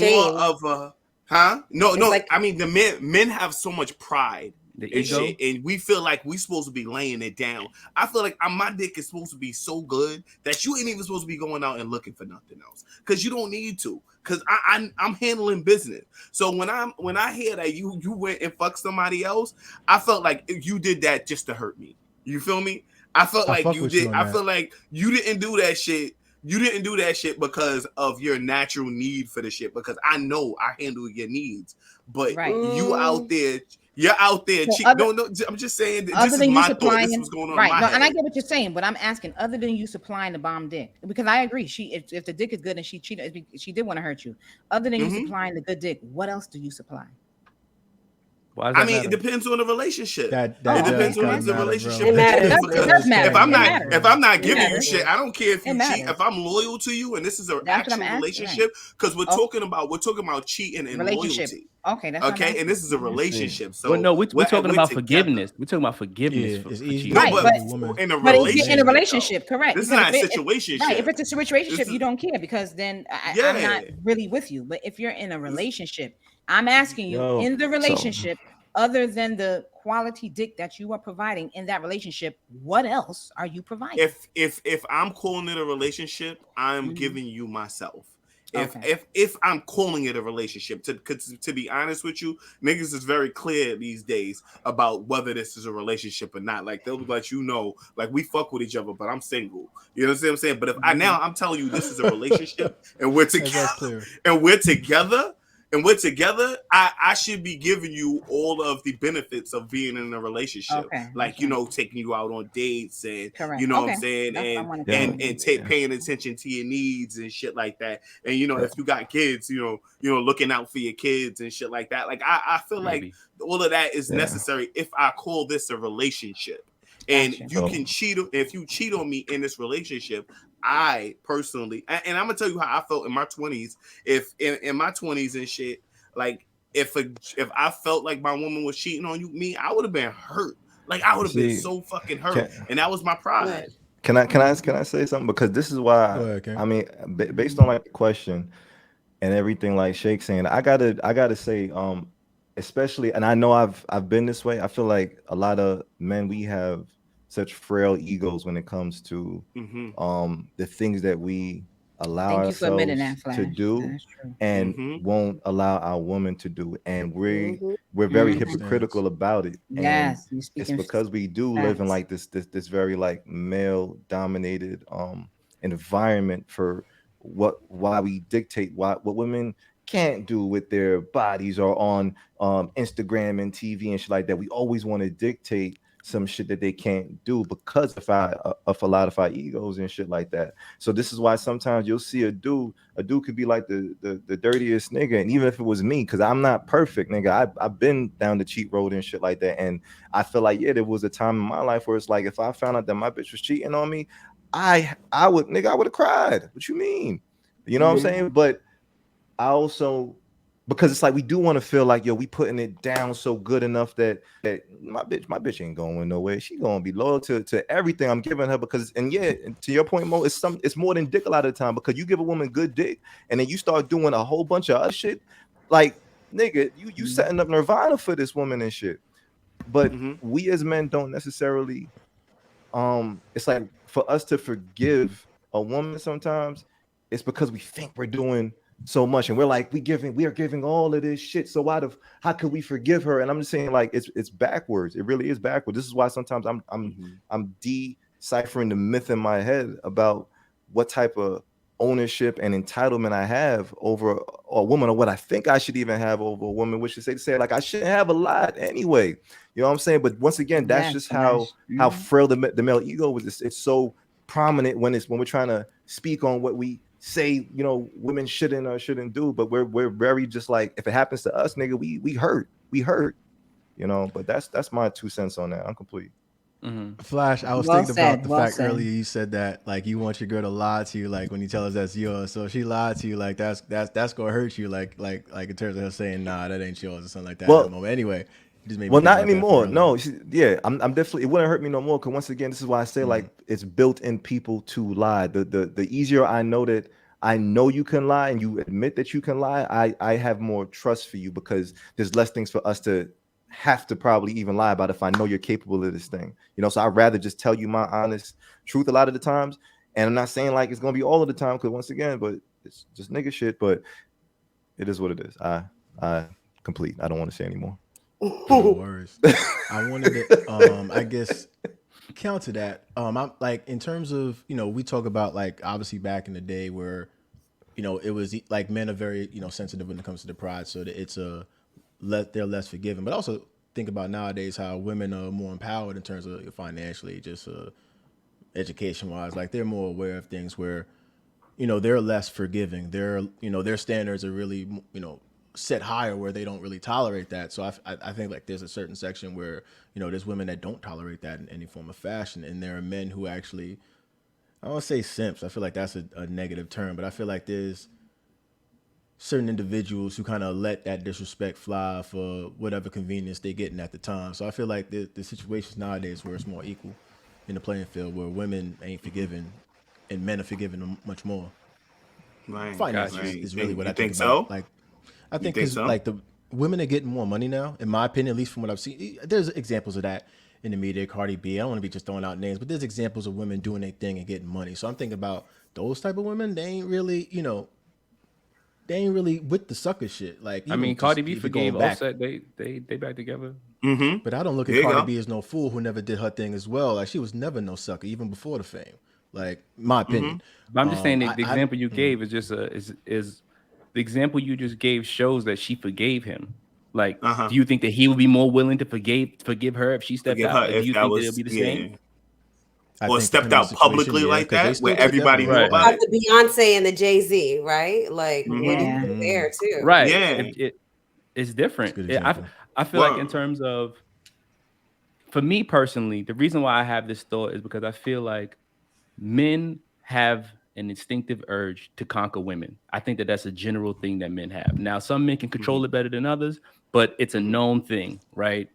more of a. Huh? No. Like, I mean, the men have so much pride. And shit, and we feel like we supposed to be laying it down. I feel like my dick is supposed to be so good that you ain't even supposed to be going out and looking for nothing else, because you don't need to. Because I'm handling business. So when I hear that you went and fucked somebody else, I felt like you did that just to hurt me. You feel me? I felt like you did. I feel like you didn't do that shit. You didn't do that shit because of your natural need for the shit. Because I know I handle your needs, but you out there. You're out there cheating. No, I'm just saying that this is my thought. This is what's going on in my head. And I get what you're saying, but I'm asking, other than you supplying the bomb dick, because I agree, if the dick is good and she cheated, she did want to hurt you. Other than you supplying the good dick, what else do you supply? I mean, it depends on the relationship. It depends on the relationship. It does matter. If I'm not giving you shit, I don't care if you cheat. If I'm loyal to you, and this is an actual relationship, because we're talking about cheating and loyalty. Okay, and this is a relationship. So we're talking about forgiveness. We're talking about forgiveness for cheating. But in a relationship, correct. This is not a situation. Right. If it's a relationship, you don't care, because then I'm not really with you. But if you're in a relationship, I'm asking you, in the relationship, other than the quality dick that you are providing in that relationship, what else are you providing? If I'm calling it a relationship, I'm giving you myself. If I'm calling it a relationship, to be honest with you, niggas is very clear these days about whether this is a relationship or not. Like they'll let you know, like we fuck with each other, but I'm single. You know what I'm saying? But if I'm telling you this is a relationship and we're together, I should be giving you all of the benefits of being in a relationship. Taking you out on dates and you know what I'm saying, paying attention to your needs and shit like that. And if you got kids, looking out for your kids and shit like that. Like I feel like all of that is necessary if I call this a relationship. And you can cheat. If you cheat on me in this relationship, I personally, and I'm gonna tell you how I felt in my 20s. If in my 20s and shit, like if I felt like my woman was cheating on me, I would have been hurt. Like I would have been so fucking hurt, and that was my pride. Can I say something? Because this is why I mean, based on like the question and everything, like Shake saying, I gotta say, especially, and I know I've been this way. I feel like a lot of men, we have such frail egos when it comes to the things that we allow ourselves to do and won't allow our woman to do, and we're very hypocritical about it. And it's because we do live in like this very like male dominated environment for why we dictate what women can't do with their bodies or on Instagram and TV and shit like that. We always want to dictate some shit that they can't do because of a lot of our egos and shit like that. So this is why sometimes you'll see a dude could be like the dirtiest nigga, and even if it was me, because I'm not perfect, nigga, I've been down the cheat road and shit like that, and I feel like there was a time in my life where it's like if I found out that my bitch was cheating on me, I would have cried. What you mean? You know what I'm saying? But I also, because it's like we do want to feel like, yo, we putting it down so good enough that my bitch ain't going nowhere. She gonna be loyal to everything I'm giving her. Because and to your point, Mo, it's more than dick a lot of the time, because you give a woman good dick and then you start doing a whole bunch of other shit. Like, nigga, you setting up nirvana for this woman and shit. But we as men don't necessarily. It's like for us to forgive a woman sometimes, it's because we think we're doing so much, and we're like we are giving all of this shit. So how could we forgive her? And I'm just saying, like, it's backwards. It really is backwards. This is why sometimes I'm deciphering the myth in my head about what type of ownership and entitlement I have over a woman, or what I think I should even have over a woman, which is to say like I shouldn't have a lot anyway. You know what I'm saying? But once again, that's just how frail the male ego is. It's so prominent when we're trying to speak on what we say, you know, women shouldn't or shouldn't do, but we're very just like, if it happens to us, nigga, we hurt, you know. But that's my 2 cents on that. I'm complete. Flash, I was thinking about the fact earlier you said that like you want your girl to lie to you, like when you tell us that's yours. So if she lied to you, like that's gonna hurt you, like in terms of her saying nah, that ain't yours or something like that. Well, at the moment. Anyway, just made me well, think not about that anymore. for No, I'm definitely, it wouldn't hurt me no more. Because once again, this is why I say like it's built in people to lie. The easier I know that I know you can lie and you admit that you can lie, I have more trust for you, because there's less things for us to have to probably even lie about if I know you're capable of this thing. You know, so I'd rather just tell you my honest truth a lot of the times. And I'm not saying like it's gonna be all of the time, because once again, but it's just nigga shit. But it is what it is. I complete. I don't want to say anymore. No worries. I wanted to I guess counter that. I'm like, in terms of, you know, we talk about like obviously back in the day where, you know, it was like men are very, you know, sensitive when it comes to the pride, so that they're less forgiving. But also think about nowadays how women are more empowered in terms of financially, just education wise. Like they're more aware of things where, you know, they're less forgiving. Their standards are really, you know, set higher where they don't really tolerate that. So I think like there's a certain section where, you know, there's women that don't tolerate that in any form of fashion, and there are men who actually, I don't want to say simps, I feel like that's a negative term, but I feel like there's certain individuals who kind of let that disrespect fly for whatever convenience they're getting at the time. So I feel like the situations nowadays where it's more equal in the playing field, where women ain't forgiven and men are forgiven much more. Right. Finance is really what I think about. So? Like, I think because like the women are getting more money now, in my opinion, at least from what I've seen. There's examples of that in the media. Cardi B, I don't want to be just throwing out names, but there's examples of women doing their thing and getting money. So I'm thinking about those type of women. They ain't really, you know, they ain't really with the sucker shit. Like, I mean, Cardi B forgave Offset. They back together. But I don't look at Cardi B as no fool who never did her thing as well. Like, she was never no sucker, even before the fame. Like, my opinion. But I'm just saying the example you gave is just is the example you just gave shows that she forgave him. Like, do you think that he would be more willing to forgive her if she stepped out? Or do you think it'll be the same? Or stepped out publicly like that, where everybody knew about it. The Beyonce and the Jay-Z, right? Like, what do you do there too? Right. Yeah. It's different. I feel like in terms of, for me personally, the reason why I have this thought is because I feel like men have an instinctive urge to conquer women. I think that that's a general thing that men have. Now, some men can control it better than others, but it's a known thing, right?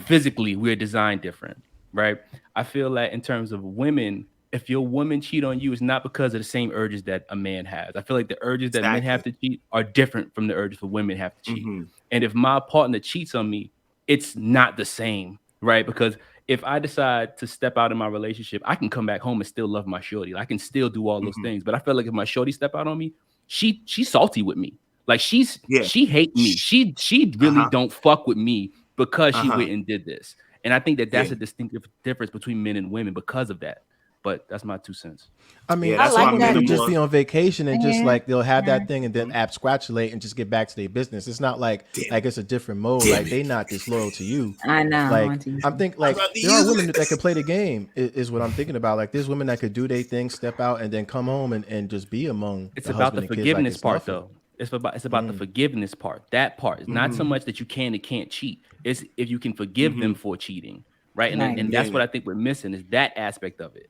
Physically, we're designed different, right? I feel that in terms of women, if your woman cheat on you, it's not because of the same urges that a man has. I feel like the urges that men have to cheat are different from the urges for women have to cheat. And if my partner cheats on me, it's not the same, right? Because if I decide to step out in my relationship, I can come back home and still love my shorty. I can still do all those things. But I feel like if my shorty step out on me, she's salty with me. Like she hates me. She really don't fuck with me because she went and did this. And I think that that's a distinctive difference between men and women because of that. But that's my 2 cents. I mean, that's why they'll just be on vacation and just like they'll have that thing and then absquatulate and just get back to their business. It's not like it's a different mode. Like they not disloyal to you. I know. Like I'm thinking like there are women that can play the game is what I'm thinking about. Like there's women that could do their thing, step out, and then come home and just be among. It's about the forgiveness part though. It's about the forgiveness part. That part is not so much that you can and can't cheat. It's if you can forgive them for cheating, right? And that's what I think we're missing is that aspect of it.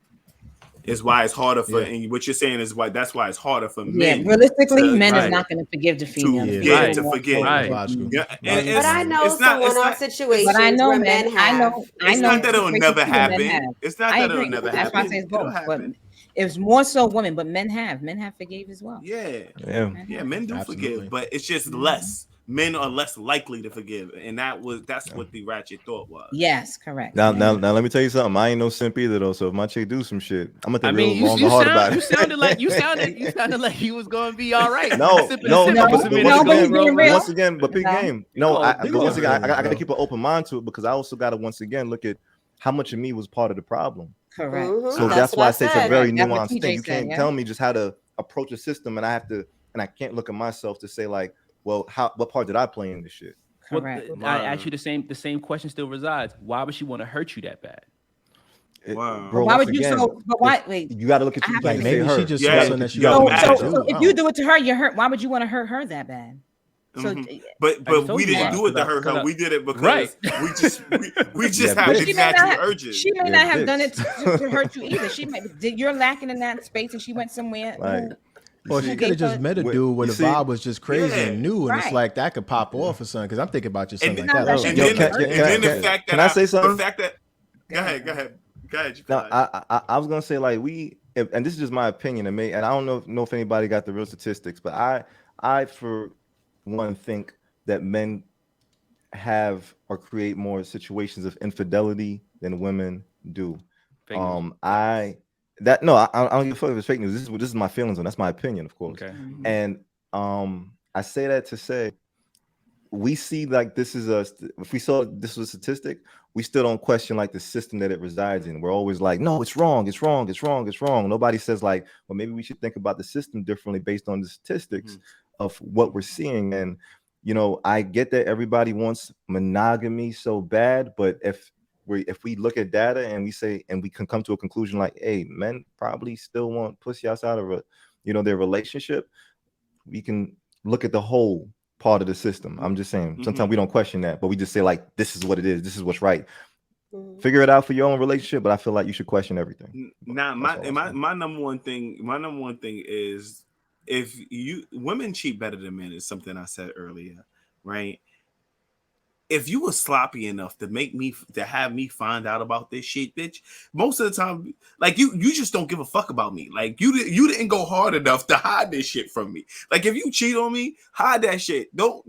Is why it's harder for, and what you're saying is why that's why it's harder for men. Yeah, realistically, men is not going to forgive the female. To forgive. Right. But I know some one-off situations where men have. It's not that it'll never happen. It's not that it'll never happen. That's why I say it's both. But it's more so women, but men have forgave as well. Yeah, men do forgive, but it's just less. Men are less likely to forgive, and that's what the ratchet thought was. Yes, correct. Now, let me tell you something. I ain't no simp either, though. So if my chick do some shit, I'm gonna think real long and hard about it. You sounded like you was gonna be all right. Once again, but big game. But once again, I gotta keep an open mind to it because I also gotta once again look at how much of me was part of the problem. Correct. So that's why I say it's a very nuanced thing. You can't tell me just how to approach a system, and I can't look at myself to say like, well, what part did I play in this shit? Correct. Well, I ask you the same question still resides. Why would she want to hurt you that bad? Bro, why would you? But why? Wait, you got to look at you. Like maybe she just that she so if you do it to her, you're hurt. Why would you want to hurt her that bad? So, but we didn't do it to hurt her. We did it because we just have these natural urges. She may not have done it to hurt you either. You're lacking in that space, and she went somewhere. Well, she could have just met a dude where the vibe was just crazy and new, and it's like that could pop off or something. Because I'm thinking about just something like that. And then the fact that can I say something? The fact that go ahead. No, I was gonna say like and this is just my opinion, and I don't know if anybody got the real statistics, but I for one think that men have or create more situations of infidelity than women do. I don't give a fuck if it's fake news. This is my feelings on. That's my opinion, of course. Okay. And I say that to say we see like this is if we saw this was a statistic, we still don't question like the system that it resides in. We're always like, no, it's wrong. Nobody says like, well, maybe we should think about the system differently based on the statistics of what we're seeing. And I get that everybody wants monogamy so bad, but if we look at data and we say, and we can come to a conclusion like, hey, men probably still want pussy outside of their relationship, we can look at the whole part of the system. I'm just saying, sometimes we don't question that, but we just say like, this is what it is. This is what's right. Figure it out for your own relationship, but I feel like you should question everything. Now, my number one thing is if women cheat better than men is something I said earlier, right? If you were sloppy enough to have me find out about this shit, bitch, most of the time, like you just don't give a fuck about me. Like you didn't go hard enough to hide this shit from me. Like if you cheat on me, hide that shit. Don't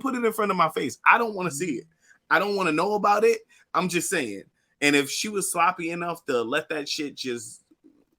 put it in front of my face. I don't want to see it. I don't want to know about it. I'm just saying. And if she was sloppy enough to let that shit just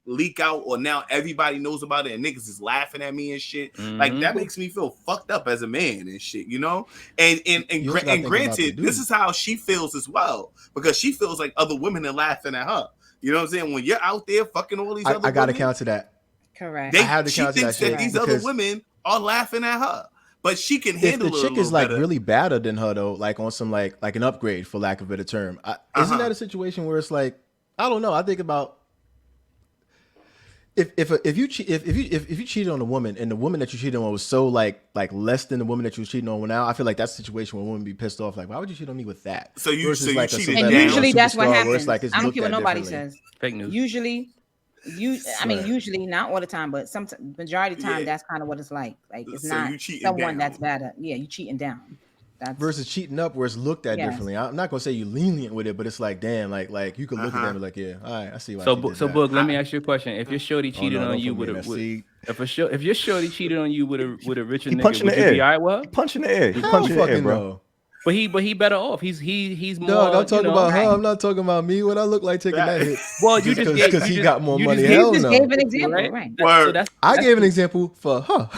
leak out, or now everybody knows about it and niggas is laughing at me and shit, like that makes me feel fucked up as a man and shit, and granted, this is how she feels as well, because she feels like other women are laughing at her. You know what I'm saying? When you're out there fucking all these other women, I gotta counter that. Correct. She thinks that these other women are laughing at her, but she can handle it. If the chick is like really better than her though, like on some like an upgrade for lack of a better term, isn't that a situation where it's like, I don't know, I think about if you cheated on a woman and the woman that you cheated on was so like less than the woman that you was cheating on now, I feel like that's a situation where a woman be pissed off, like, why would you cheat on me with that? So you cheated, and usually that's what happens. Like I don't care what nobody says. Fake news. Usually I mean, usually not all the time, but some majority of the time, that's kind of what it's like. Like it's So not you cheating someone down. that's better. Yeah, you cheating down. That's versus cheating up, where it's looked at differently. I'm not gonna say you lenient with it, but it's like, damn, like you could look at them and be like, yeah, all right, I see why. So Boog, let me ask you a question. If your shorty cheated on you with if your shorty cheated on you with a richer nigga, would you be all right with her? Punching the air. He punching the air, bro. Know. But he better off. He's more. No, I'm talking about her. I'm not talking about me. What I look like taking that hit. Well, you just because he got more money. You just gave an example, right? So I gave an example for her.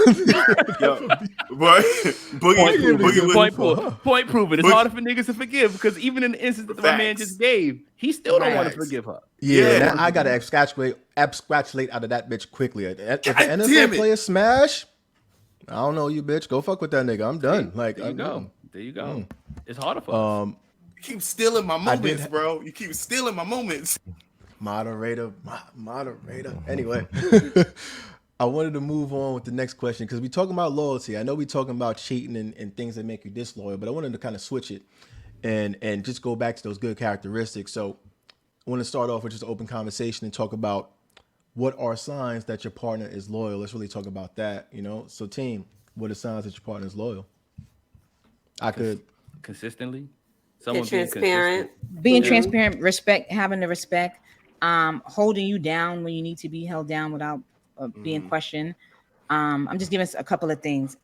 Point proven. It's harder for niggas to forgive because even in the instance that my man just gave, he still don't want to forgive her. Yeah, I gotta absquatulate out of that bitch quickly. If the NFL player smash, I don't know you, bitch. Go fuck with that nigga. I'm done. Like, there you go. It's harder for you keep stealing my moments, bro. You keep stealing my moments. Moderator. Anyway, I wanted to move on with the next question because we talking about loyalty. I know we talking about cheating and things that make you disloyal, but I wanted to kind of switch it and just go back to those good characteristics. So I want to start off with just an open conversation and talk about what are signs that your partner is loyal. Let's really talk about that, So team, what are signs that your partner is loyal? I could consistently. Someone transparent. Being transparent, respect, having the respect, holding you down when you need to be held down without being questioned. I'm just giving a couple of things.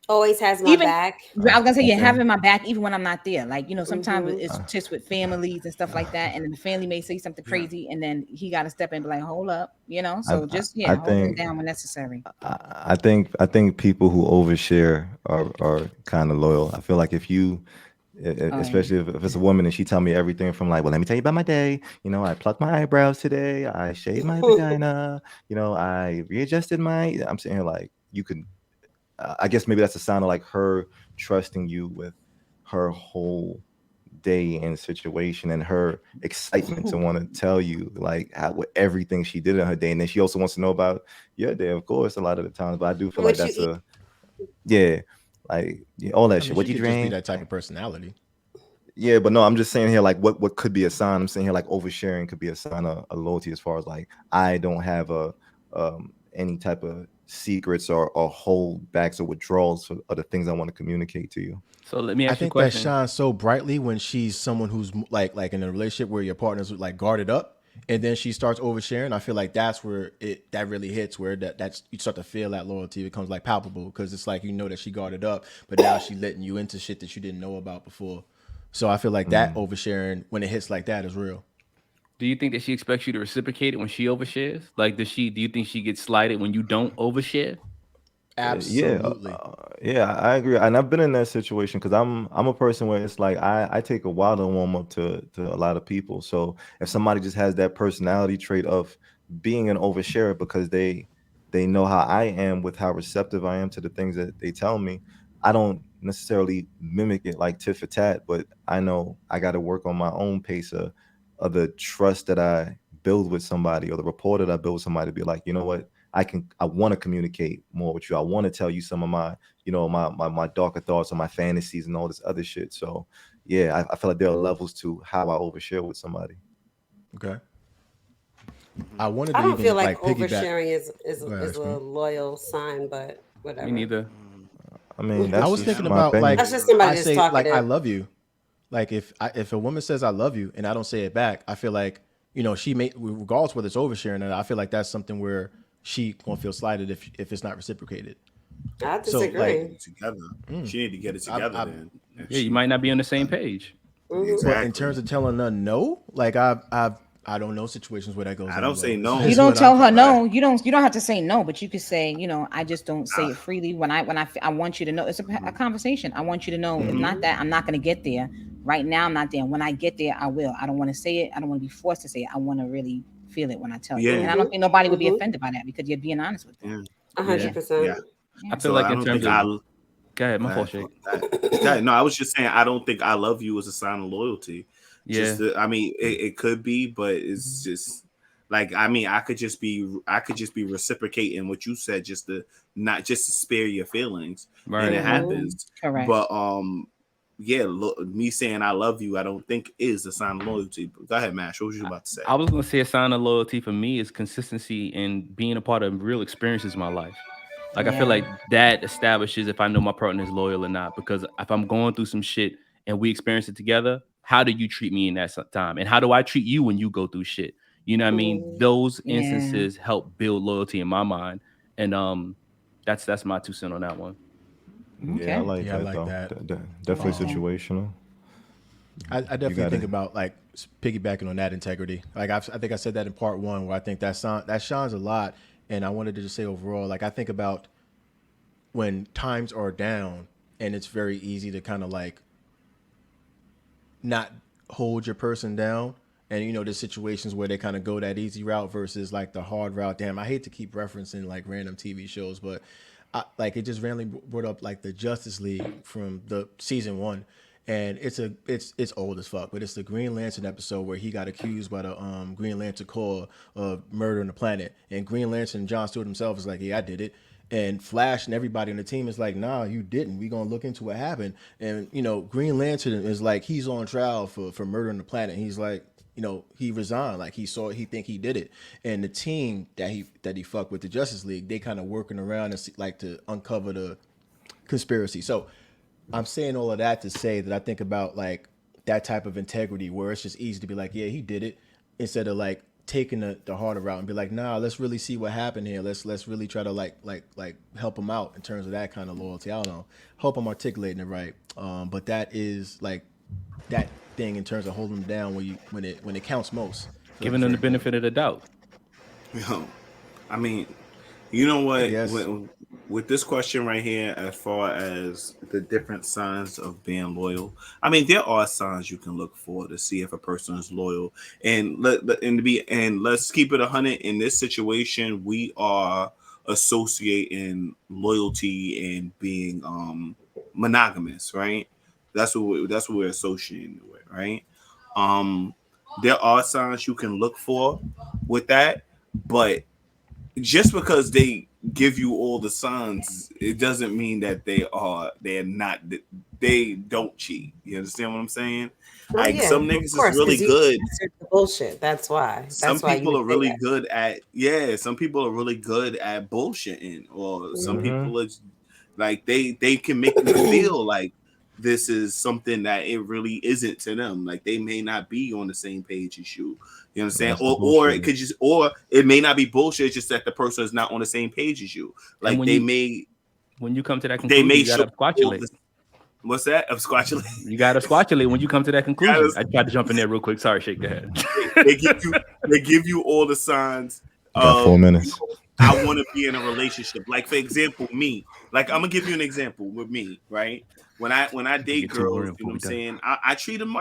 Always has my back. I was gonna say, having my back even when I'm not there. Like, sometimes it's just with families and stuff like that, and then the family may say something crazy, and then he got to step in and be like, "Hold up," So hold him down when necessary. I think people who overshare are kind of loyal. I feel like if you, especially if it's a woman and she tell me everything from like, well, let me tell you about my day. I plucked my eyebrows today. I shaved my vagina. I readjusted my. I'm sitting here like, you could. I guess maybe that's a sign of like her trusting you with her whole day and situation and her excitement to want to tell you like what everything she did in her day. And then she also wants to know about your day, of course, a lot of the times. But I do feel like that's all that shit. What you drink? Just be that type of personality. Yeah, but no, I'm just saying here like what could be a sign. I'm saying here like oversharing could be a sign of loyalty as far as like I don't have any type of secrets or holdbacks or withdrawals of the things I want to communicate to you. So let me ask you a question. I think that shines so brightly when she's someone who's like in a relationship where your partner's like guarded up, and then she starts oversharing. I feel like that's where that really hits, where that's you start to feel that loyalty becomes like palpable because it's like that she guarded up, but now she letting you into shit that you didn't know about before. So I feel like that oversharing when it hits like that is real. Do you think that she expects you to reciprocate it when she overshares? Like, do you think she gets slighted when you don't overshare? Absolutely. Yeah, I agree. And I've been in that situation because I'm a person where it's like I take a while to warm up to a lot of people. So if somebody just has that personality trait of being an oversharer because they know how I am with how receptive I am to the things that they tell me, I don't necessarily mimic it like tit for tat, but I know I got to work on my own pace of the trust that I build with somebody or the rapport that I build with somebody to be like, you know what, I want to communicate more with you. I want to tell you some of my, my darker thoughts or my fantasies and all this other shit. So yeah, I feel like there are levels to how I overshare with somebody. Okay. I don't feel like oversharing is a loyal sign, but whatever. Me neither. I mean, I was thinking about opinion. That's just somebody I say talking like I love you. Like if a woman says I love you and I don't say it back, I feel like she may, regardless whether it's oversharing or I feel like that's something where she gonna feel slighted if it's not reciprocated. I disagree. She need to get it together. Then you might not be on the same page. Exactly. But in terms of telling her no, like I don't know situations where that goes. I don't say no. You don't tell her no. You don't have to say no, but you could say, I just don't say it freely. When I want you to know, it's a conversation. I want you to know. If not that, I'm not going to get there. Right now, I'm not there. When I get there, I will. I don't want to say it. I don't want to be forced to say it. I want to really feel it when I tell you. And I don't think nobody would be offended by that because you're being honest with them. 100%. I feel like in terms of. Go ahead, my fault, Shake. No, I was just saying I don't think I love you is a sign of loyalty. Yeah, it could be, but it's just like I could just be reciprocating what you said just to spare your feelings, right? And it happens. Correct. But me saying I love you, I don't think is a sign of loyalty. Go ahead, Mash. What was you about to say? I was gonna say a sign of loyalty for me is consistency and being a part of real experiences in my life. Like I feel like that establishes if I know my partner is loyal or not. Because if I'm going through some shit and we experience it together, how do you treat me in that time? And how do I treat you when you go through shit? You know what I mean? Those instances help build loyalty in my mind. And that's my 2 cents on that one. Yeah, I like that. Definitely situational. I definitely think about like piggybacking on that integrity. Like I think I said that in part 1, where I think that shines a lot. And I wanted to just say overall, like I think about when times are down and it's very easy to kind of like not hold your person down. And, you know, there's situations where they kind of go that easy route versus like the hard route. Damn, I hate to keep referencing like random TV shows, but like it just randomly brought up like the Justice League from the season 1. And it's old as fuck, but it's the Green Lantern episode where he got accused by the Green Lantern Corps of murdering the planet. And Green Lantern, John Stewart himself, is like, yeah, I did it. And Flash and everybody on the team is like, nah, you didn't. We gonna look into what happened. And, you know, Green Lantern is like, he's on trial for murdering the planet. He's like, you know, he resigned. Like he think he did it. And the team that he fucked with, the Justice League, they kind of working around and see, like to uncover the conspiracy. So I'm saying all of that to say that I think about like that type of integrity where it's just easy to be like, yeah, he did it, instead of like taking the harder route and be like, nah, let's really see what happened here. Let's really try to like help him out in terms of that kind of loyalty. I don't know. Hope I'm articulating it right. But that is like that thing in terms of holding them down when it counts most. Giving them the benefit of the doubt. Yo, I mean, you know what? Yes. With this question right here, as far as the different signs of being loyal, I mean, there are signs you can look for to see if a person is loyal. And let's keep it 100. In this situation, we are associating loyalty and being monogamous, right? That's what we're associating with, right? There are signs you can look for with that, but just because they give you all the signs, it doesn't mean that they don't cheat. You understand what I'm saying? Well, like yeah, some niggas is really good. Bullshit. That's why. Some people are really good at bullshitting, or some people are like they can make you feel like this is something that it really isn't to them. Like they may not be on the same page as you. You understand? Or it could just, or it may not be bullshit. It's just that the person is not on the same page as you. Like when you come to that conclusion, you gotta absquatulate. What's that? Absquatulate. You gotta absquatulate when you come to that conclusion. I tried to jump in there real quick. Sorry, shake the head. they give you all the signs. Got 4 minutes. I want to be in a relationship. Like for example, me. Like I'm gonna give you an example with me, right? When I date girls, you know what I'm saying? I treat them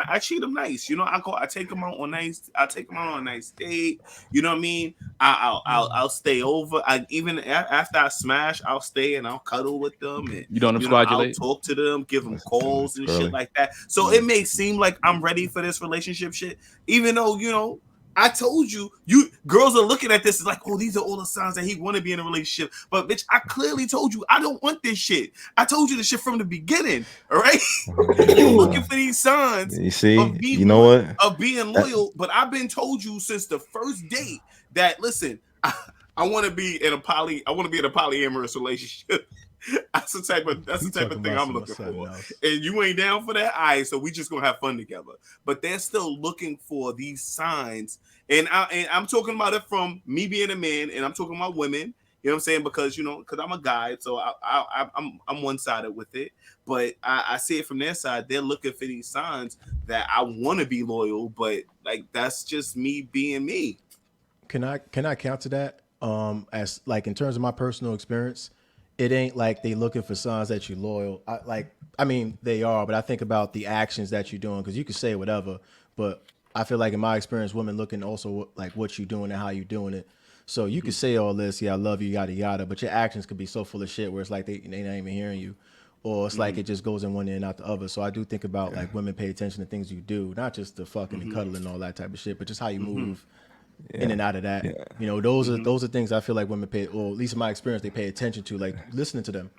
nice. You know, I take them out on a nice date. You know what I mean? I'll stay over. Even after I smash, I'll stay and I'll cuddle with them. And you don't absquatulate? I'll talk to them, give them calls and shit like that. So it may seem like I'm ready for this relationship shit, even though, you know, I told you girls are looking at this as like, oh, these are all the signs that he want to be in a relationship. But bitch, I clearly told you I don't want this shit. I told you this shit from the beginning. All right, you're looking for these signs. You see, you know what? Of being loyal. But I've been told you since the first date that listen, I want to be in a polyamorous relationship. That's the type of thing I'm looking for. And you ain't down for that? All right, so we just gonna have fun together. But they're still looking for these signs. And I'm talking about it from me being a man, and I'm talking about women. You know what I'm saying? Because I'm a guy, so I'm one-sided with it. But I see it from their side. They're looking for these signs that I want to be loyal, but like that's just me being me. Can I counter that? As like in terms of my personal experience, it ain't like they looking for signs that you're loyal. I mean, they are, but I think about the actions that you're doing, because you can say whatever, but I feel like in my experience, women looking also like what you're doing and how you're doing it. So you can say all this, yeah, I love you, yada yada, but your actions could be so full of shit where it's like they not even hearing you, or it's like it just goes in one ear and out the other. So I do think about like women pay attention to things you do, not just the fucking and cuddling and all that type of shit, but just how you move. In and out of that, you know, those are things I feel like women pay, or at least in my experience, they pay attention to, like listening to them.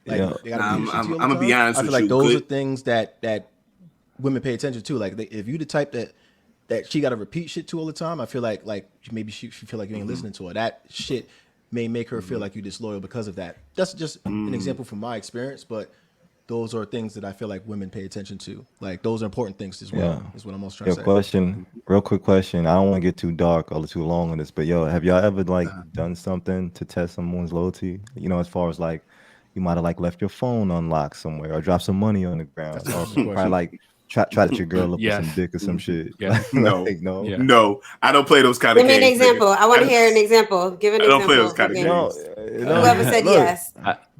Like they gotta repeat shit to you all the I'm gonna be time. honest I feel with like you. those are things that women pay attention to. Like if you the type that she got to repeat shit to all the time, I feel like maybe she feel like you ain't listening to her. That shit may make her feel like you disloyal because of that. That's just an example from my experience, but those are things that I feel like women pay attention to. Like those are important things as well. Is what I'm also trying to say. Real quick question. I don't want to get too dark or too long on this, but have y'all ever like done something to test someone's loyalty? You know, as far as like you might have like left your phone unlocked somewhere or dropped some money on the ground, or probably like try that your girl up with some dick or some shit. Yeah. No, Yeah. No, I don't play those kind of Give games. me an example. I want to hear an example. Give an I don't example. play those kind of games. Whoever said yes.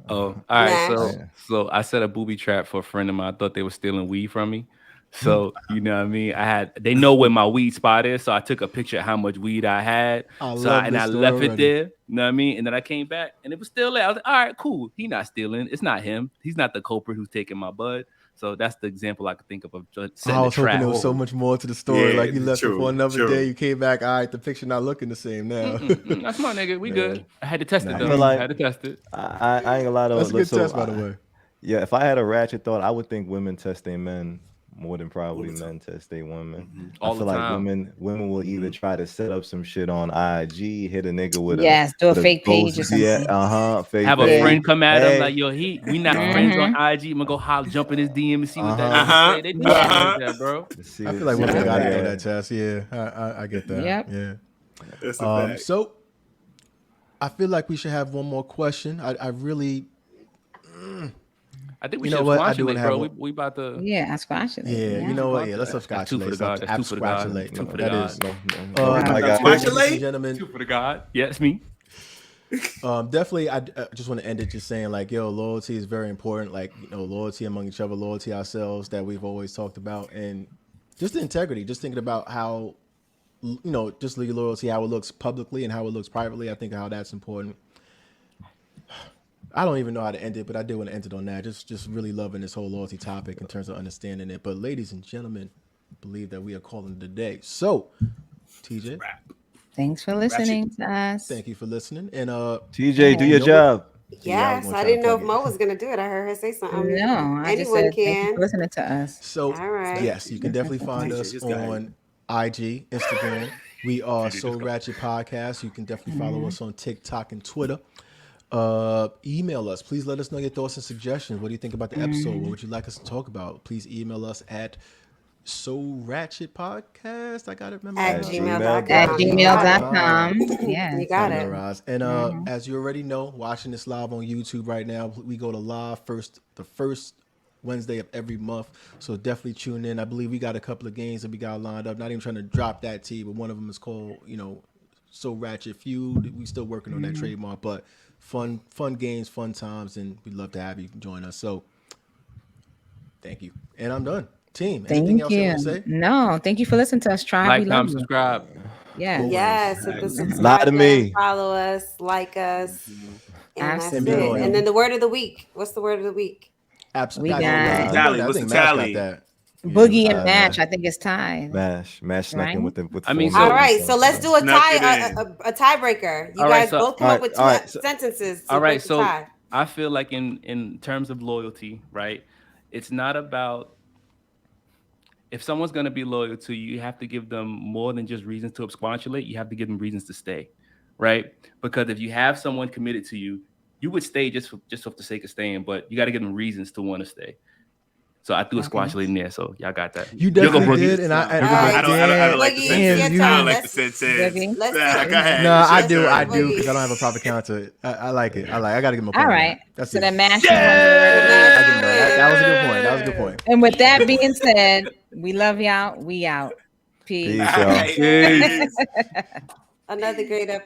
All right. Nash. So I set a booby trap for a friend of mine. I thought they were stealing weed from me. So you know what I mean? They know where my weed spot is. So I took a picture of how much weed I had. I left it there. You know what I mean? And then I came back and it was still there. I was like, all right, cool. He's not stealing. It's not him. He's not the culprit who's taking my bud. So that's the example I could think of setting I was a trap. hoping there was so much more to the story. Yeah, like you left it for another day, you came back. All right, the picture not looking the same now. That's my nigga. We good. I had to test it though. Like, I had to test it. I ain't gonna lie though. That's a good test, by the way. Yeah, if I had a ratchet thought, I would think women test their men more than probably men test their women. All I feel the like time. women will either try to set up some shit on IG, hit a nigga with do a fake page or something. Fake have page. a friend come at him like, yo, we not friends on IG. I'm gonna go jump in his DM and see what that say. They do shit like that, bro. I feel like women gotta know that test. Yeah, I get that. Yep. Yeah. That's a fact. So I feel like we should have one more question. I really. I think we You know should what? I Absquatulate, do wanna bro. have We about to. Yeah, Absquatulate. Yeah, you know what? Yeah, let's That's two for the God. Absquatulate. That's two for the God. Absquatulate. Two for the That God. is. I got Ladies and gentlemen, Two for the God. Yeah, it's me. definitely. I just want to end it just saying like, yo, loyalty is very important. Like, loyalty among each other, loyalty ourselves that we've always talked about, and just the integrity. Just thinking about how, just your loyalty, how it looks publicly and how it looks privately. I think how that's important. I don't even know how to end it, but I did want to end it on that. Just really loving this whole loyalty topic in terms of understanding it. But ladies and gentlemen, I believe that we are calling it a day. So, TJ, thanks for listening to us. thank you for listening. And TJ, do your job. Yes, I didn't know if Mo was going to do it. I heard her say something. No, I just said thank you for listening to us. So, all right. Yes, you can definitely find us on IG, Instagram. We are So Ratchet Podcast. You can definitely follow us on TikTok and Twitter. Email us. Please let us know your thoughts and suggestions. What do you think about the episode? What would you like us to talk about? Please email us at So Ratchet Podcast. I got it. Remember At gmail.com. At gmail.com. Yeah, you got it. And as you already know, watching this live on YouTube right now, we go to live the first Wednesday of every month. So definitely tune in. I believe we got a couple of games that we got lined up. Not even trying to drop that T, but one of them is called, So Ratchet Feud. We still working on that trademark, but fun games, fun times, and we'd love to have you join us. So thank you. And I'm done. Team, anything else you want to say? No, thank you for listening to us. Like, comment, subscribe. Yeah. Yes, hit the subscribe Lie to me. button, follow us, like us. And that's it. Absolutely. And then the word of the week. What's the word of the week? Absolutely. We got Tally. What's the tally? Boogie and Match. I think it's tied. Mash snuck in with I mean, all right, so let's do a Snuck tie, it a tiebreaker. You All guys right, so- both come up with two sentences. To All right, break the so tie. I feel like in terms of loyalty, right? It's not about if someone's going to be loyal to you, you have to give them more than just reasons to absquatulate. You have to give them reasons to stay, right? Because if you have someone committed to you, you would stay just for the sake of staying, but you got to give them reasons to want to stay. So I threw a squatulate in there, so y'all got that. You definitely did, and I don't like the sentence. I don't like the sentence. Let's Go ahead. No, I do, because I don't have a proper counter. I like it. I got to give him a point. All right. That's So it. the Mash. That was a good point. That was a good point. And with that being said, we love y'all. We out. Peace. Peace, y'all. Peace. Another great episode.